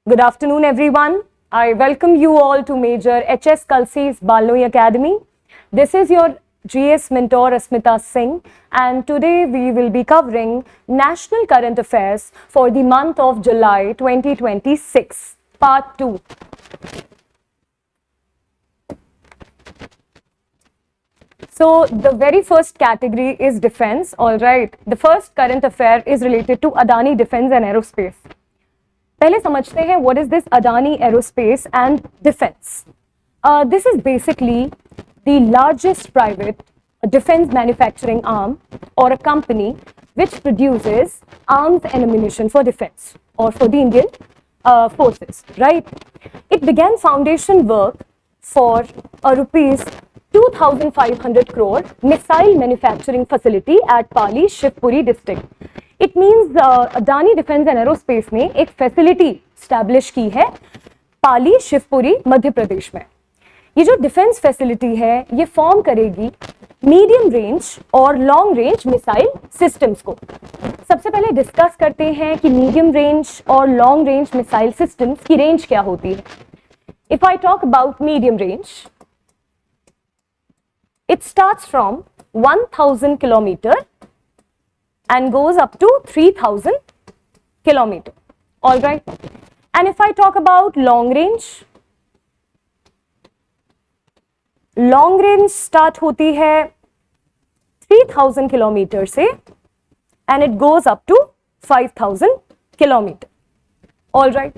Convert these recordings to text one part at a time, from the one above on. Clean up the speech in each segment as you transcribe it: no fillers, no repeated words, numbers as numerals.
Good afternoon, everyone. I welcome you all to Major HS Kalsi's Balnoi Academy. This is your GS mentor Asmita Singh, and today we will be covering national current affairs for the month of July 2026, part 2. So the very first category is defense. All right. The first current affair is related to Adani Defense and Aerospace. पहले समझते हैं what is this Adani Aerospace and Defense. This is basically the largest private defense manufacturing arm or a company which produces arms and ammunition for defense or for the Indian forces, right? It began foundation work for a rupees 2,500 crore missile manufacturing facility at Pali, Shivpuri district. It means Adani Defense and Aerospace ने एक facility establish की है पाली शिवपुरी मध्य प्रदेश में. ये जो defence facility है ये form करेगी मीडियम रेंज और लॉन्ग रेंज मिसाइल सिस्टम्स को. सबसे पहले डिस्कस करते हैं कि मीडियम रेंज और लॉन्ग रेंज मिसाइल सिस्टम्स की रेंज क्या होती है. If I talk about medium range, it starts from 1000 kilometer and goes up to 3000 kilometer. All right. And if I talk about long range start होती है 3000 kilometer से and it goes up to 5000 kilometer. All right.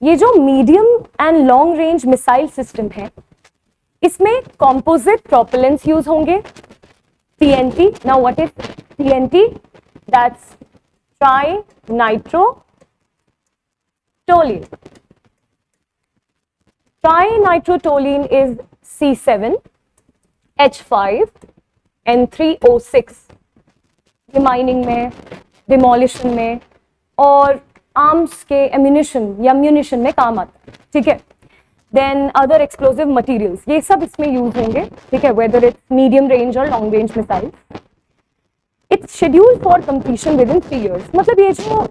ये जो medium and long range missile system है इसमें composite propellants use होंगे. TNT. Now what is TNT? That's trinitrotoluene. Trinitrotoluene is C7H5N3O6. ये mining में, डिमोलिशन में और आर्म्स के एम्यूनिशन या म्यूनिशन में काम आता है. ठीक है. Then other explosive materials, ये सब इसमें यूज होंगे. ठीक है. Whether it's medium range or long range missiles. It's scheduled for completion within 3 years. मतलब ये जो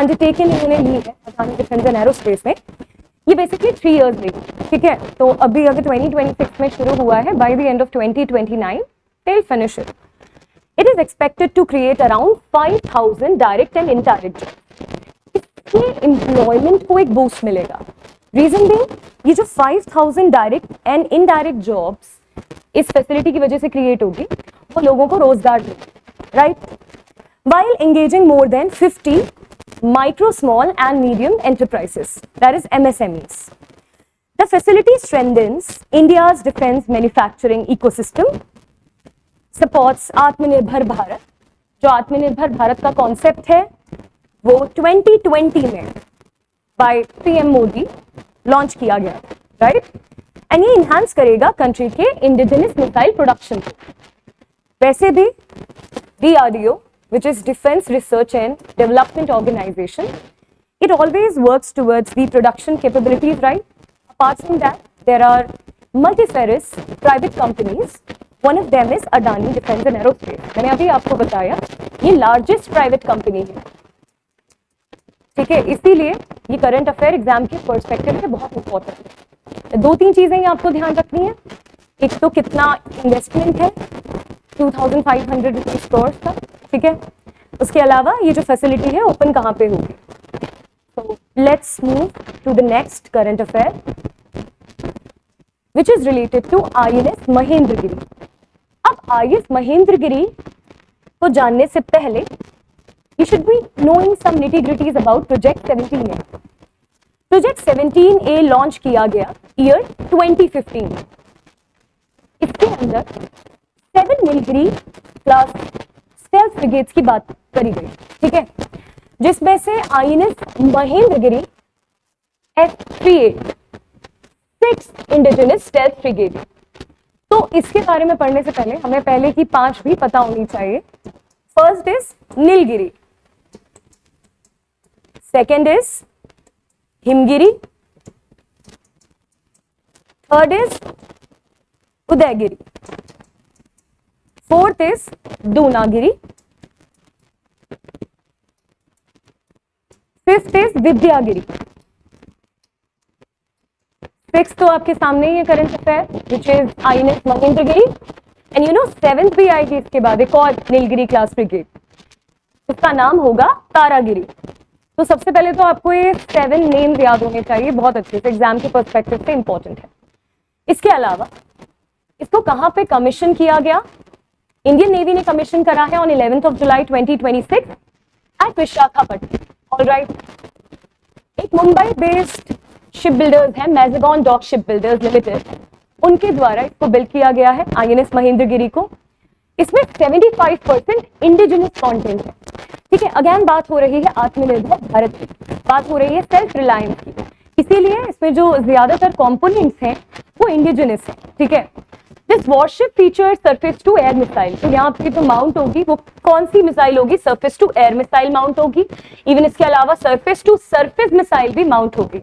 undertaking इन्होंने ली है Adani Defense and Aerospace में, ये basically 3 years लेगी. ठीक है. तो अभी अगर 2026 में शुरू हुआ है, by the end of 2029 they'll finish it. It is expected to create around 5000 direct and indirect jobs. इससे employment को एक boost मिलेगा. रीजन भी ये जो 5000 डायरेक्ट एंड इनडायरेक्ट जॉब्स इस फैसिलिटी की वजह से क्रिएट होगी वो लोगों को रोजगार देगी. Right. While engaging more than 50 micro small and medium enterprises, that is MSMEs. The facility strengthens India's defence manufacturing ecosystem, supports Atmanirbhar Bharat. जो आत्मनिर्भर भारत का कॉन्सेप्ट है वो 2020 में बाय PM मोदी लॉन्च किया गया. राइट. एंड ये इन्हांस करेगा कंट्री के इंडिजिनस मिसाइल प्रोडक्शन को. वैसे भी DRDO, which is Defense Research and Development Organization, it always works towards the production capabilities, right? Apart from that, there are multifarious private companies. One of them is Adani Defense and Aerospace. मैंने अभी आपको बताया ये largest private company है. ठीक है. इसीलिए ये करंट अफेयर एग्जाम के पर्सपेक्टिव से बहुत इंपॉर्टेंट है. 2-3 चीजें ये आपको ध्यान रखनी है. एक तो कितना इन्वेस्टमेंट है 2500 रुपीज करोड़ का. ठीक है. उसके अलावा ये जो फैसिलिटी है ओपन कहाँ पे होगी. तो let's move to the next current affair which is related to INS Mahendragiri. अब INS महेंद्रगिरी को जानने से पहले you should be knowing some nitty-gritties about Project 17A. Project 17A launch किया गया ईयर 2015. इसके अंदर 7 मिलिट्री क्लास स्टेल्थ ब्रिगेड्स की बात करी गई. ठीक है. जिसमें से INS Mahendragiri F38 6 indigenous stealth brigade. तो इसके बारे में पढ़ने से पहले हमें पहले की 5 भी पता होनी चाहिए. First is Nilgiri, second is Himgiri, third is Udaygiri, fourth is Dunagiri, fifth is Vidyagiri 6th तो आपके सामने ही है current affair, which is INS Mahendragiri, and you know 7th भी आएगी इसके बाद, एक और नीलगिरी क्लास ब्रिगेड, उसका नाम होगा तारागिरी। तो सबसे पहले तो आपको ये 7 नेम्स याद होने चाहिए बहुत अच्छे से, एग्जाम के पर्सपेक्टिव से इंपॉर्टेंट है। इसके अलावा इसको कहां पे कमीशन किया गया? इंडियन नेवी ने कमीशन करा है on 11 July 2026 at Visakhapatnam. Alright, एक मुंबई बेस्ड शिप बिल्डर्स है Mazagon dock ship builders limited, उनके द्वारा इसको बिल्ड किया गया है INS महेंद्रगिरी को। इसमें 75% इंडिजिनस कंटेंट है। ठीक है, अगेन बात हो रही है आत्मनिर्भर भारत की, बात हो रही है सेल्फ रिलायंस की, इसीलिए इसमें जो ज्यादातर कंपोनेंट्स हैं वो इंडिजिनस है। ठीक है, this warship feature surface to air missile, तो यहाँ पे जो माउंट होगी वो कौन सी मिसाइल होगी? Surface to air missile mount होगी। इवन इसके अलावा सरफेस टू सरफेस मिसाइल भी माउंट होगी।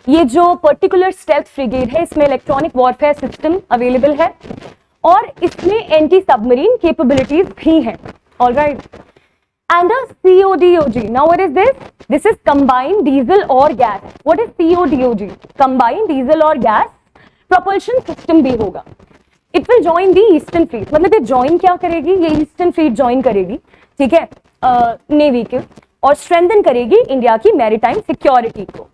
ये जो पर्टिकुलर स्टेल्थ फ्रिगेड है, इसमें इलेक्ट्रॉनिक वॉरफेयर सिस्टम अवेलेबल है और इसमें एंटी सबमरीन कैपेबिलिटीज भी हैं। Alright, and a CODOG. Now what is this? This is combined diesel or gas. What is CODOG? Combined diesel or gas propulsion system भी होगा। It will join the Eastern Fleet. मतलब ये join क्या करेगी? ये Eastern Fleet join करेगी, ठीक है, नेवी के, और strengthen करेगी इंडिया की मैरीटाइम सिक्योरिटी को।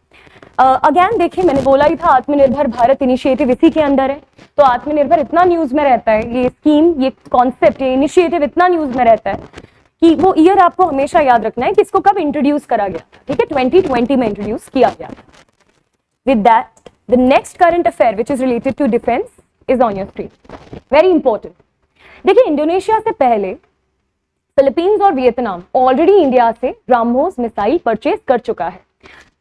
अगेन देखिए, मैंने बोला ही था आत्मनिर्भर भारत इनिशिएटिव इसी के अंदर है, तो आत्मनिर्भर इतना न्यूज में रहता है, ये स्कीम, ये कॉन्सेप्ट, ये इनिशिएटिव इतना न्यूज में रहता है कि वो ईयर आपको हमेशा याद रखना है कि इसको कब इंट्रोड्यूस करा गया। ठीक है, 2020 में इंट्रोड्यूस किया गया। With that the next current affair which is related to defence is on your screen, very important. देखिए, इंडोनेशिया से पहले फिलीपींस और वियतनाम ऑलरेडी इंडिया से ब्रह्मोस मिसाइल परचेज कर चुका है।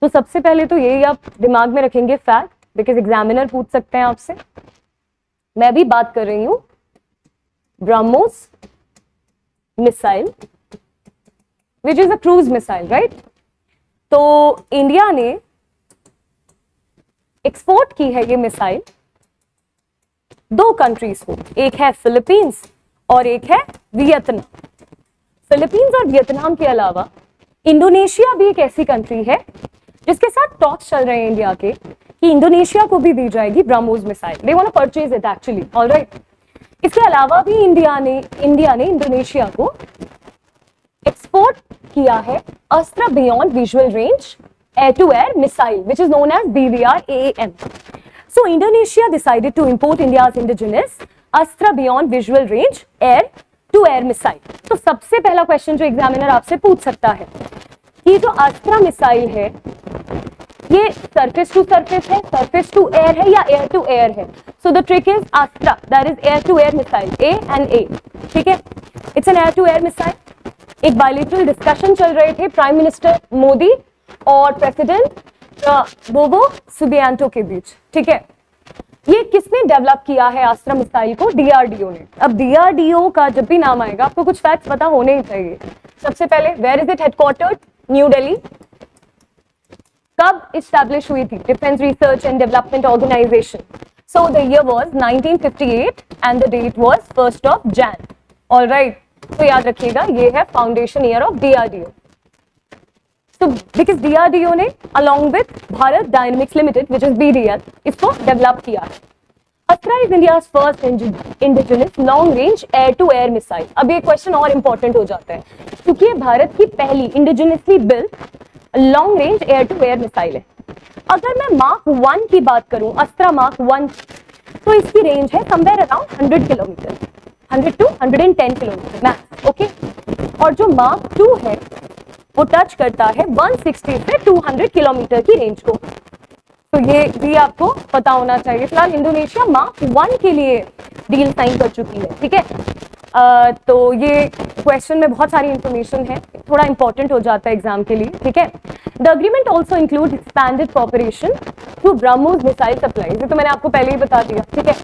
तो सबसे पहले तो यही आप दिमाग में रखेंगे फैक्ट, बिकॉज एग्जामिनर पूछ सकते हैं आपसे। मैं भी बात कर रही हूं BrahMos missile which is a cruise missile, right. तो इंडिया ने एक्सपोर्ट की है ये मिसाइल दो कंट्रीज को, एक है फिलीपींस और एक है वियतनाम। फिलीपींस और वियतनाम के अलावा इंडोनेशिया भी एक ऐसी कंट्री है जिसके साथ टॉक्स चल रहे हैं इंडिया के कि इंडोनेशिया को भी दी जाएगी BrahMos missile. They want to purchase it actually, alright. इसके अलावा भी इंडिया ने इंडोनेशिया को एक्सपोर्ट किया है Astra beyond visual range air to air missile which is known as BVR-AAM. So Indonesia decided to import India's indigenous Astra beyond visual range air to air missile. तो सबसे पहला क्वेश्चन जो एग्जामिनर आपसे पूछ सकता है कि जो अस्त्र मिसाइल है ये सरफेस टू सरफेस है, सरफेस टू एयर है या एयर टू एयर है। So the trick is Astra that is air to air missile, A and A, ठीक है, it's an air to air missile. एक बायलैटरल डिस्कशन चल रहे थे प्राइम मिनिस्टर मोदी और प्रेसिडेंट बोबो सुबियांटो के बीच, ठीक है। ये किसने डेवलप किया है अस्त्र मिसाइल को? DRDO ने। अब DRDO का जब भी नाम आएगा आपको कुछ फैक्ट्स पता होने ही चाहिए। सबसे पहले, where is it headquartered? New Delhi. कब इस्टेब्लिश हुई थी? Defence research and development organisation. So the year was 1958 and the date was 1 Jan. Alright, तो याद रखिएगा ये है foundation year of DRDO. So because DRDO ने along with Bharat dynamics limited which is BDL इसको डेवलप किया है। Astra is India's first indigenous long range air to air missile. अब ये क्वेश्चन और इंपॉर्टेंट हो जाता है क्योंकि ये भारत की पहली indigenously built long range air to air missile है। अगर मैं मार्क 1 की बात करूं, अस्त्रा मार्क 1, तो इसकी रेंज है somewhere around 100 kilometre, 100 to 110 kilometre max, okay. और जो मार्क 2 है वो टच करता है 160 से 200 किलोमीटर की रेंज को। तो ये भी आपको पता होना चाहिए। फिलहाल इंडोनेशिया मार्क 1 के लिए डील साइन कर चुकी है, ठीक है। तो ये क्वेश्चन में बहुत सारी इंफॉर्मेशन है, थोड़ा इंपॉर्टेंट हो जाता है एग्जाम के लिए, ठीक है। The agreement also include expanded cooperation through BrahMos missile supply, ये तो मैंने आपको पहले ही बता दिया, ठीक है।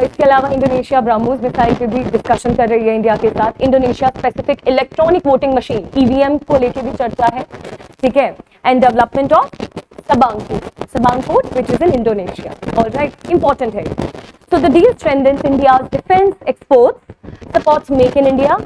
इसके अलावा इंडोनेशिया ब्रह्मोस मिसाइल पे भी डिस्कशन कर रही है इंडिया के साथ। Indonesia specific electronic voting machine EVM को लेके भी चर्चा है, ठीक है। And development of Sabang Port which is in Indonesia, all right, important है। So the deal strengthens India's defense exports, supports Make in India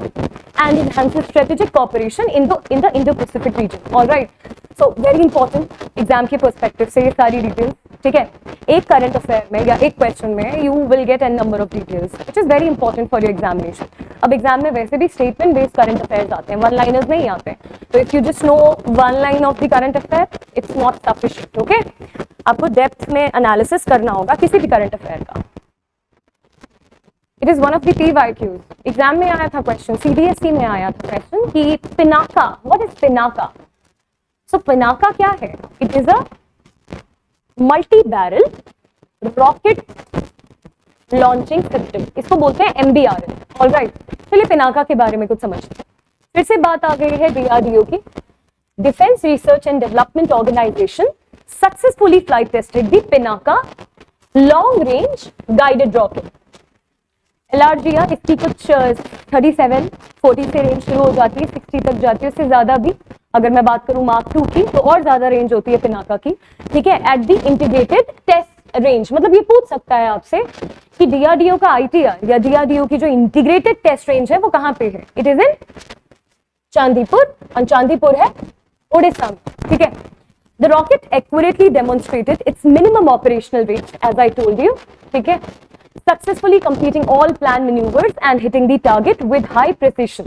and enhances strategic cooperation in the Indo-Pacific region, all right। So very important exam के perspective से ये सारी details, ठीक है। एक current affair में या एक क्वेश्चन में you will get an number of details which is very important for your examination. अब एग्जाम में वैसे भी स्टेटमेंट बेस्ड करंट अफेयर्स आते हैं, वन लाइनर्स नहीं आते हैं. तो if you just know one line of the current affair it's not sufficient. Okay, आपको डेप्थ में एनालिसिस करना होगा किसी भी करंट अफेयर का. It is one of the PYQs. Exam में आया था क्वेश्चन, CBSE में आया था क्वेश्चन कि पिनाका, व्हाट इज पिनाका? सो पिनाका क्या है? It is a multi barrel rocket launching system. इसको बोलते हैं MBRL. ऑलराइट, चलिए पिनाका के बारे में कुछ समझते हैं. फिर से बात आ गई है DRDO की. Defence research and development organisation successfully flight tested the Pinaka long range guided rocket. LRGR इसकी कुछ 37-40 से रेंज शुरू हो जाती है, 60 तक जाती है, उससे ज्यादा भी. अगर मैं बात करूं Mark 2 की तो और ज्यादा रेंज होती है पिनाका की. ठीक है, at the integrated test range. मतलब ये पूछ सकता है आपसे कि DRDO का ITR या DRDO की जो इंटीग्रेटेड टेस्ट रेंज है वो कहां पे है? इट इज इन चांदीपुर, और चांदीपुर है उड़ीसा में. ठीक है, the rocket accurately demonstrated its minimum operational range as I told you. ठीक है, successfully completing all planned maneuvers and hitting the target with high precision.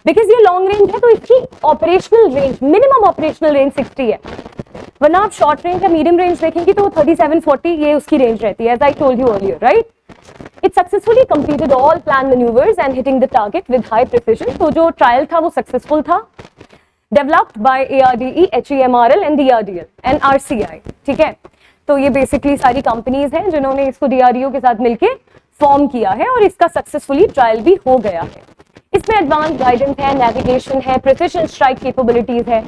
Because ये long range है तो इसकी operational range, minimum operational range 60 है. वरना आप short range या medium range देखेंगे तो 37-40 ये उसकी range रहती है, as I told you earlier, right? It successfully completed all planned maneuvers and hitting the target with high precision. तो जो trial था वो successful था. Developed by ARDE, HEMRL and DRDL and RCI. ठीक है, तो ये बेसिकली सारी कंपनीज हैं जिन्होंने इसको DRDO के साथ मिलके फॉर्म किया है और इसका सक्सेसफुली ट्रायल भी हो गया है. इसमें एडवांस गाइडेंस है, नेविगेशन है, प्रिसिशन स्ट्राइक कैपेबिलिटीज है.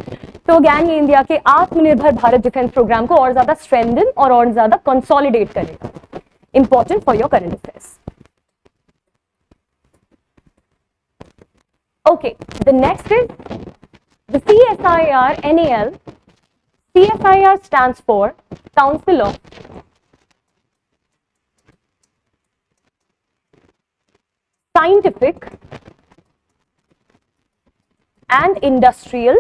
तो अगेन ये इंडिया के आत्मनिर्भर भारत डिफेंस प्रोग्राम को और ज्यादा स्ट्रेंथन और ज्यादा कंसोलिडेट करेगा. Important for your current affairs. Okay, the next is the CSIR NAL. CSIR stands for Council of Scientific and Industrial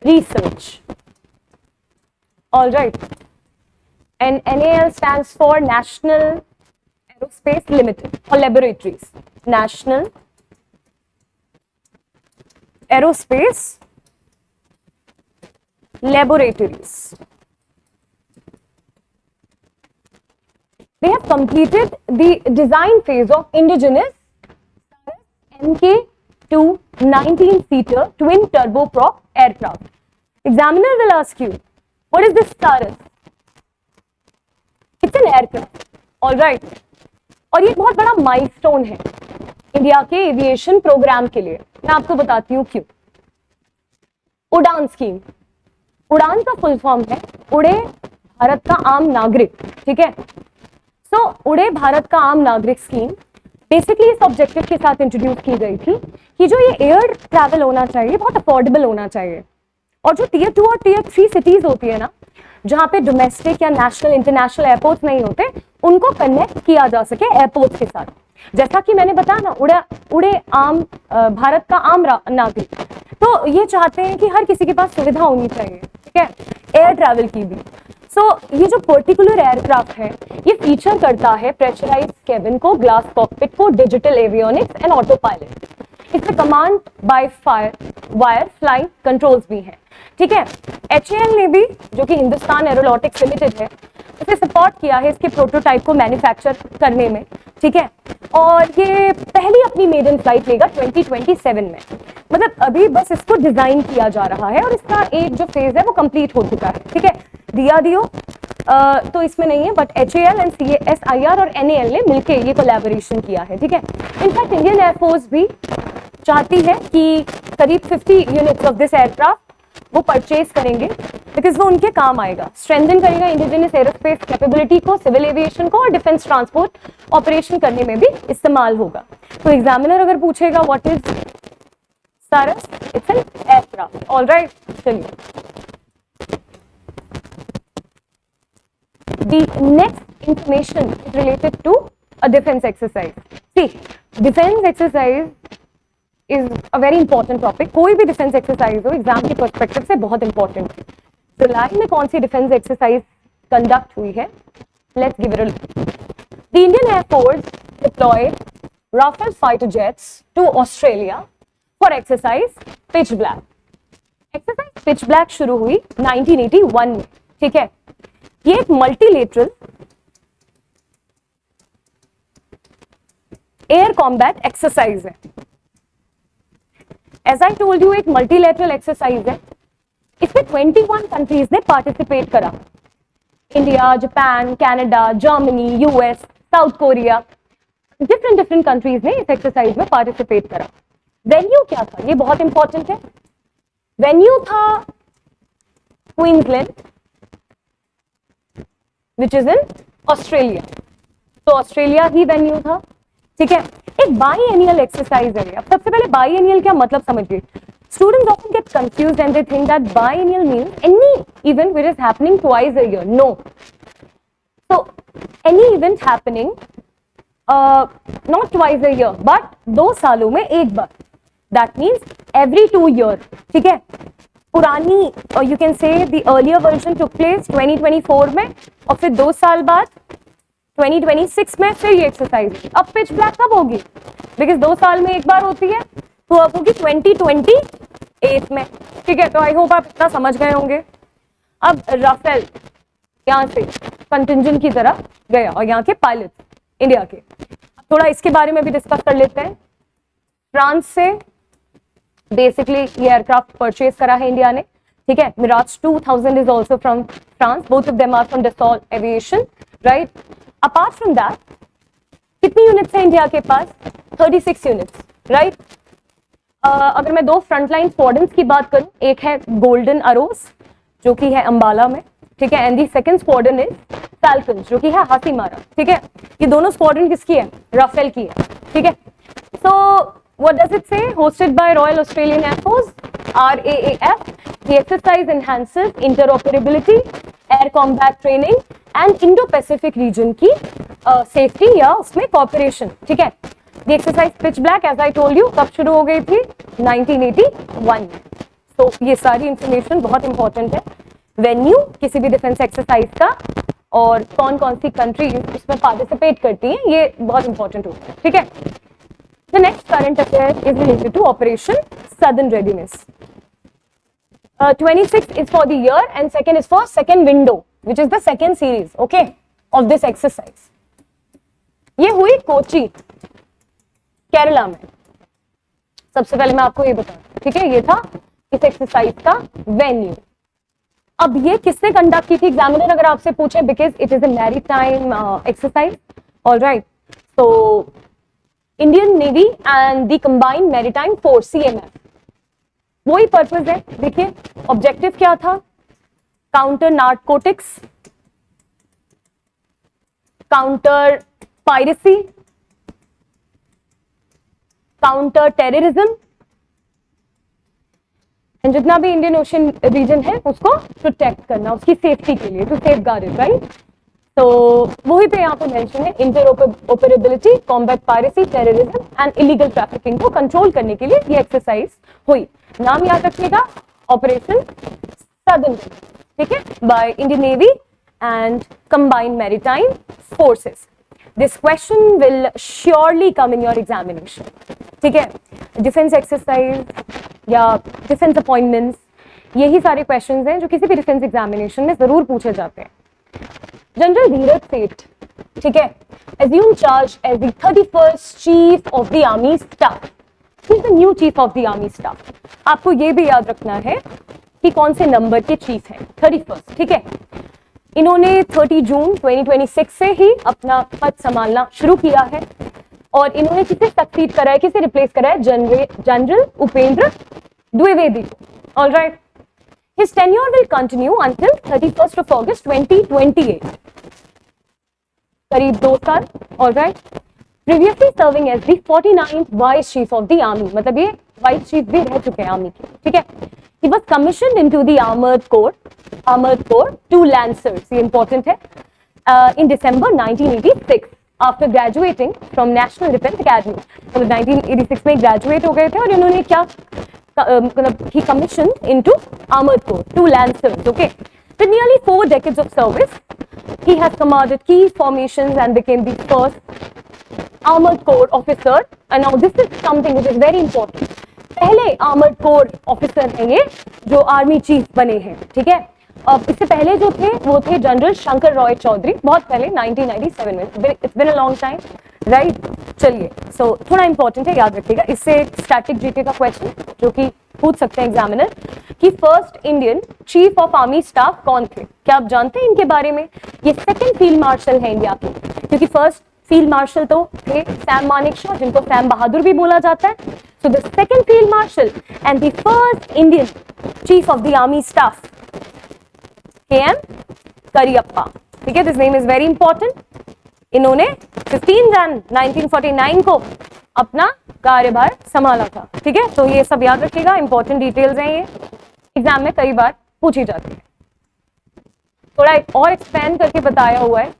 Research. All right. And NAL stands for National Aerospace Limited or Laboratories. National Aerospace Laboratories. They have completed the design phase of indigenous Mk2 19-seater twin turboprop aircraft. Examiner will ask you, what is this Saras? It's an aircraft. All right. और ये बहुत बड़ा milestone है India के aviation programme के लिए. मैं आपको बताती हूँ क्यों. उड़ान स्कीम. उड़ान का फुल फॉर्म है उड़े भारत का आम नागरिक. ठीक है, सो उड़े भारत का आम नागरिक स्कीम बेसिकली इस ऑब्जेक्टिव के साथ इंट्रोड्यूस की गई थी कि जो ये एयर ट्रैवल होना चाहिए बहुत अफोर्डेबल होना चाहिए. और जो Tier 2 और Tier 3 सिटीज होती है ना, जहाँ पे डोमेस्टिक या नेशनल इंटरनेशनल एयरपोर्ट नहीं होते, उनको कनेक्ट किया जा सके एयरपोर्ट के साथ. जैसा कि मैंने बताया ना, उड़े आम भारत का आम नागरिक. तो ये चाहते हैं कि हर किसी के पास सुविधा होनी चाहिए. ठीक है, एयर ट्रैवल की भी. सो ये जो पर्टिकुलर एयरक्राफ्ट है ये फीचर करता है प्रेशराइज्ड केबिन को, ग्लास कॉकपिट को, digital avionics and auto pilot. इसमें command by wire flying controls भी हैं. ठीक है, HAL ने भी, जो कि हिंदुस्तान एरोनॉटिक्स लिमिटेड है, उसे सपोर्ट किया है इसके प्रोटोटाइप को मैन्युफैक्चर करने में. ठीक है, और ये पहली अपनी मेडन फ्लाइट लेगा 2027 में. मतलब अभी बस इसको डिजाइन किया जा रहा है और इसका एक जो फेज है वो कंप्लीट हो चुका है. ठीक है, DRDO तो इसमें नहीं है, बट HAL एंड CSIR और NAL ने मिलके ये कोलैबोरेशन किया है. ठीक है, इनफैक्ट इंडियन एयरफोर्स भी चाहती है कि करीब 50 यूनिट्स ऑफ दिस एयरक्राफ्ट वो परचेज करेंगे बिकॉज वो उनके काम आएगा. स्ट्रेंथन करेगा इंडिजिनियस एरोस्पेस कैपेबिलिटी को, सिविल एविएशन को, और डिफेंस ट्रांसपोर्ट ऑपरेशन करने में भी इस्तेमाल होगा. तो एग्जामिनर अगर पूछेगा व्हाट इज सारस, इट्स एन एयरक्राफ्ट. ऑलराइट, चलिए the next information is related to a defense exercise. See, defense exercise is a very important topic. कोई भी defense exercise हो एग्जाम के perspective से बहुत important है. जुलाई में कौन सी डिफेंस एक्सरसाइज कंडक्ट हुई है? Let's give it a look. The Indian air force deployed Rafale fighter jets to Australia for exercise Pitch Black. Exercise Pitch Black शुरू हुई 1981 में. ठीक है, ये एक मल्टीलेटरल एयर कॉम्बैट एक्सरसाइज है. एज आई टोल्ड यू, एक मल्टीलेटरल एक्सरसाइज है. इसमें 21 कंट्रीज ने पार्टिसिपेट करा. India, Japan, Canada, Germany, US, South Korea, different countries ने इस एक्सरसाइज में पार्टिसिपेट करा. वेन्यू क्या था? ये बहुत इंपॉर्टेंट है. वेन्यू था Queensland, which is in Australia. तो ऑस्ट्रेलिया ही वेन्यू था. ठीक है, एक बाईएनियल एक्सरसाइज है. अब सबसे पहले बाईएनियल क्या मतलब समझिए. Students often get confused and they think that biennial means any event which is happening twice a year. No. So, any event happening not twice a year, but 2 सालों में एक बार. That means every 2 years. ठीक है, पुरानी you can say the earlier version took place 2024 में, और फिर 2 साल बाद 2026 में फिर ये एक्सरसाइज. अब पिच ब्लैक कब होगी? बिकॉज 2 साल में एक बार होती है, तो अब होगी 2028 में. ठीक है, तो आई होप आप इतना समझ गए होंगे. अब राफेल यहाँ से कंटिंजेंट की तरह गया और यहाँ के पायलट इंडिया के. अब थोड़ा इसके बारे में भी डिस्कस कर लेते हैं. फ्रांस से बेसिकली ये एयरक्राफ्ट परचेज करा है इंडिया ने. ठीक है, Mirage 2000 is also from France. Both of them are from Dassault Aviation, right. Apart from that कितनी यूनिट्स है इंडिया के पास? 36 यूनिट्स, राइट. अगर मैं 2 फ्रंटलाइन स्क्वाड्रन्स की बात करूं, एक है गोल्डन अरोस जो कि है अंबाला में. ठीक है, and the second squadron is falcon जो कि है हासीमारा. ठीक है, ये दोनों स्क्वाड्रन किसकी है? राफेल की है. ठीक है, सो व्हाट डज इट से? Hosted by royal Australian air force, RAAF. The exercise enhances interoperability, air combat training and Indo-Pacific region की सेफ्टी या उसमें कॉपरेशन. ठीक है, The exercise pitch black as I told you कब शुरू हो गई थी? 1981. तो ये सारी इंफॉर्मेशन बहुत इंपॉर्टेंट है. वेन्यू किसी भी डिफेंस एक्सरसाइज का और कौन कौन सी कंट्रीज इसमें पार्टिसिपेट करती हैं, ये बहुत इंपॉर्टेंट होता है. ठीक है, the next current affair is related to operation southern readiness. 26 is for the year and second is for second window, which is the second series, okay, of this exercise. ये हुई कोची, केरला में. सबसे पहले मैं आपको ये बता, ठीक है, ये था इस एक्सरसाइज का वेन्यू. अब ये किसने कंडक्ट की थी? एग्जामिनर अगर आपसे पूछे, because it is a maritime exercise. Alright, तो Indian navy and the combined maritime force, CMF, वही पर्पस है. देखिए ऑब्जेक्टिव क्या था? Counter narcotics, counter piracy, counter terrorism, and जितना भी इंडियन ओशन रीजन है उसको प्रोटेक्ट करना, उसकी सेफ्टी के लिए, टू सेफगार्ड इट, राइट. तो वही पे यहाँ पे मेंशन है, interoperability, combat piracy, terrorism and illegal trafficking को कंट्रोल करने के लिए ये एक्सरसाइज हुई. नाम याद रखिएगा, ऑपरेशन सदर्न, ठीक है, by Indian navy and combined maritime forces. This question will surely come in your examination. ठीक है, डिफेंस एक्सरसाइज या डिफेंस अपॉइंटमेंट्स, यही सारे क्वेश्चंस हैं जो किसी भी डिफेंस एग्जामिनेशन में जरूर पूछे जाते हैं. जनरल धीरज सेठ, ठीक है, assumed charge as the 31st chief of the army staff. He is the new chief of the army staff. आपको ये भी याद रखना है कि कौन से नंबर के चीफ हैं, 31st. ठीक है, इन्होंने 30 जून 2026 से ही अपना पद संभालना शुरू किया है और इन्होंने किसे सक्सीड करा है, किसे रिप्लेस करा है? General Upendra Dwivedi. Alright, his tenure will continue until 31st of August 2028. करीब 2 साल. Alright, previously serving as the 49th vice chief of the army, मतलब ये वाइस चीफ भी रह चुके हैं आर्मी के. ठीक है, he was commissioned into the armored corps, 2 lancers, ये important है, in December 1986 after graduating from National Defense Academy. मतलब 1986 में ग्रेजुएट हो गए थे और इन्होंने क्या he commissioned into Armored Corps, 2 Lancers, okay? With nearly 4 decades of service, he has commanded key formations and became the first Armored Corps officer. And now this is something which is very important. पहले Armored Corps officer हैं ये जो army chief बने हैं, ठीक है? इससे पहले जो थे वो थे जनरल शंकर रॉय चौधरी, बहुत पहले 1997 में. It's been a long time, right? चलिए, so थोड़ा इंपॉर्टेंट है, याद रखिएगा. इससे स्टैटिक जीके का क्वेश्चन जो कि पूछ सकते हैं एग्जामिनर कि first Indian chief of army staff कौन थे? क्या आप जानते हैं इनके बारे में? ये सेकंड फील्ड मार्शल है इंडिया के, क्योंकि फर्स्ट फील्ड मार्शल तो थे सैम मानेकशॉ, जिनको सैम बहादुर भी बोला जाता है. So the second field marshal and the first Indian chief of the army staff KM Cariappa, ठीक है? This name is very important. इन्होंने 15 जन 1949 को अपना कार्यभार संभाला था, ठीक है? तो ये सब याद रखिएगा, इंपॉर्टेंट डिटेल्स हैं, ये एग्जाम में कई बार पूछी जाती है. थोड़ा और एक्सपेंड करके बताया हुआ है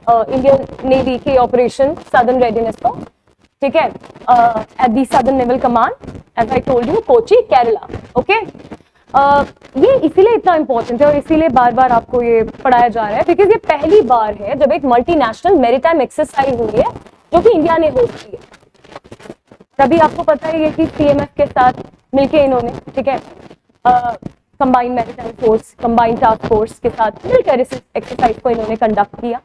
इंडियन नेवी के ऑपरेशन सदर्न रेडीनेस को, ठीक है? At the southern naval command, as I told you, Kochi, Kerala, okay? ये इसीलिए इतना इंपॉर्टेंट है और इसीलिए बार बार आपको ये पढ़ाया जा रहा है, बिकॉज ये पहली बार है जब एक मल्टीनेशनल मैरीटाइम एक्सरसाइज हुई है जो कि इंडिया ने होस्ट की है. तभी आपको पता है कि CMF के साथ मिलके इन्होंने, ठीक है, combined maritime force, combined task force के साथ मिलकर इस एक्सरसाइज को इन्होंने कंडक्ट किया.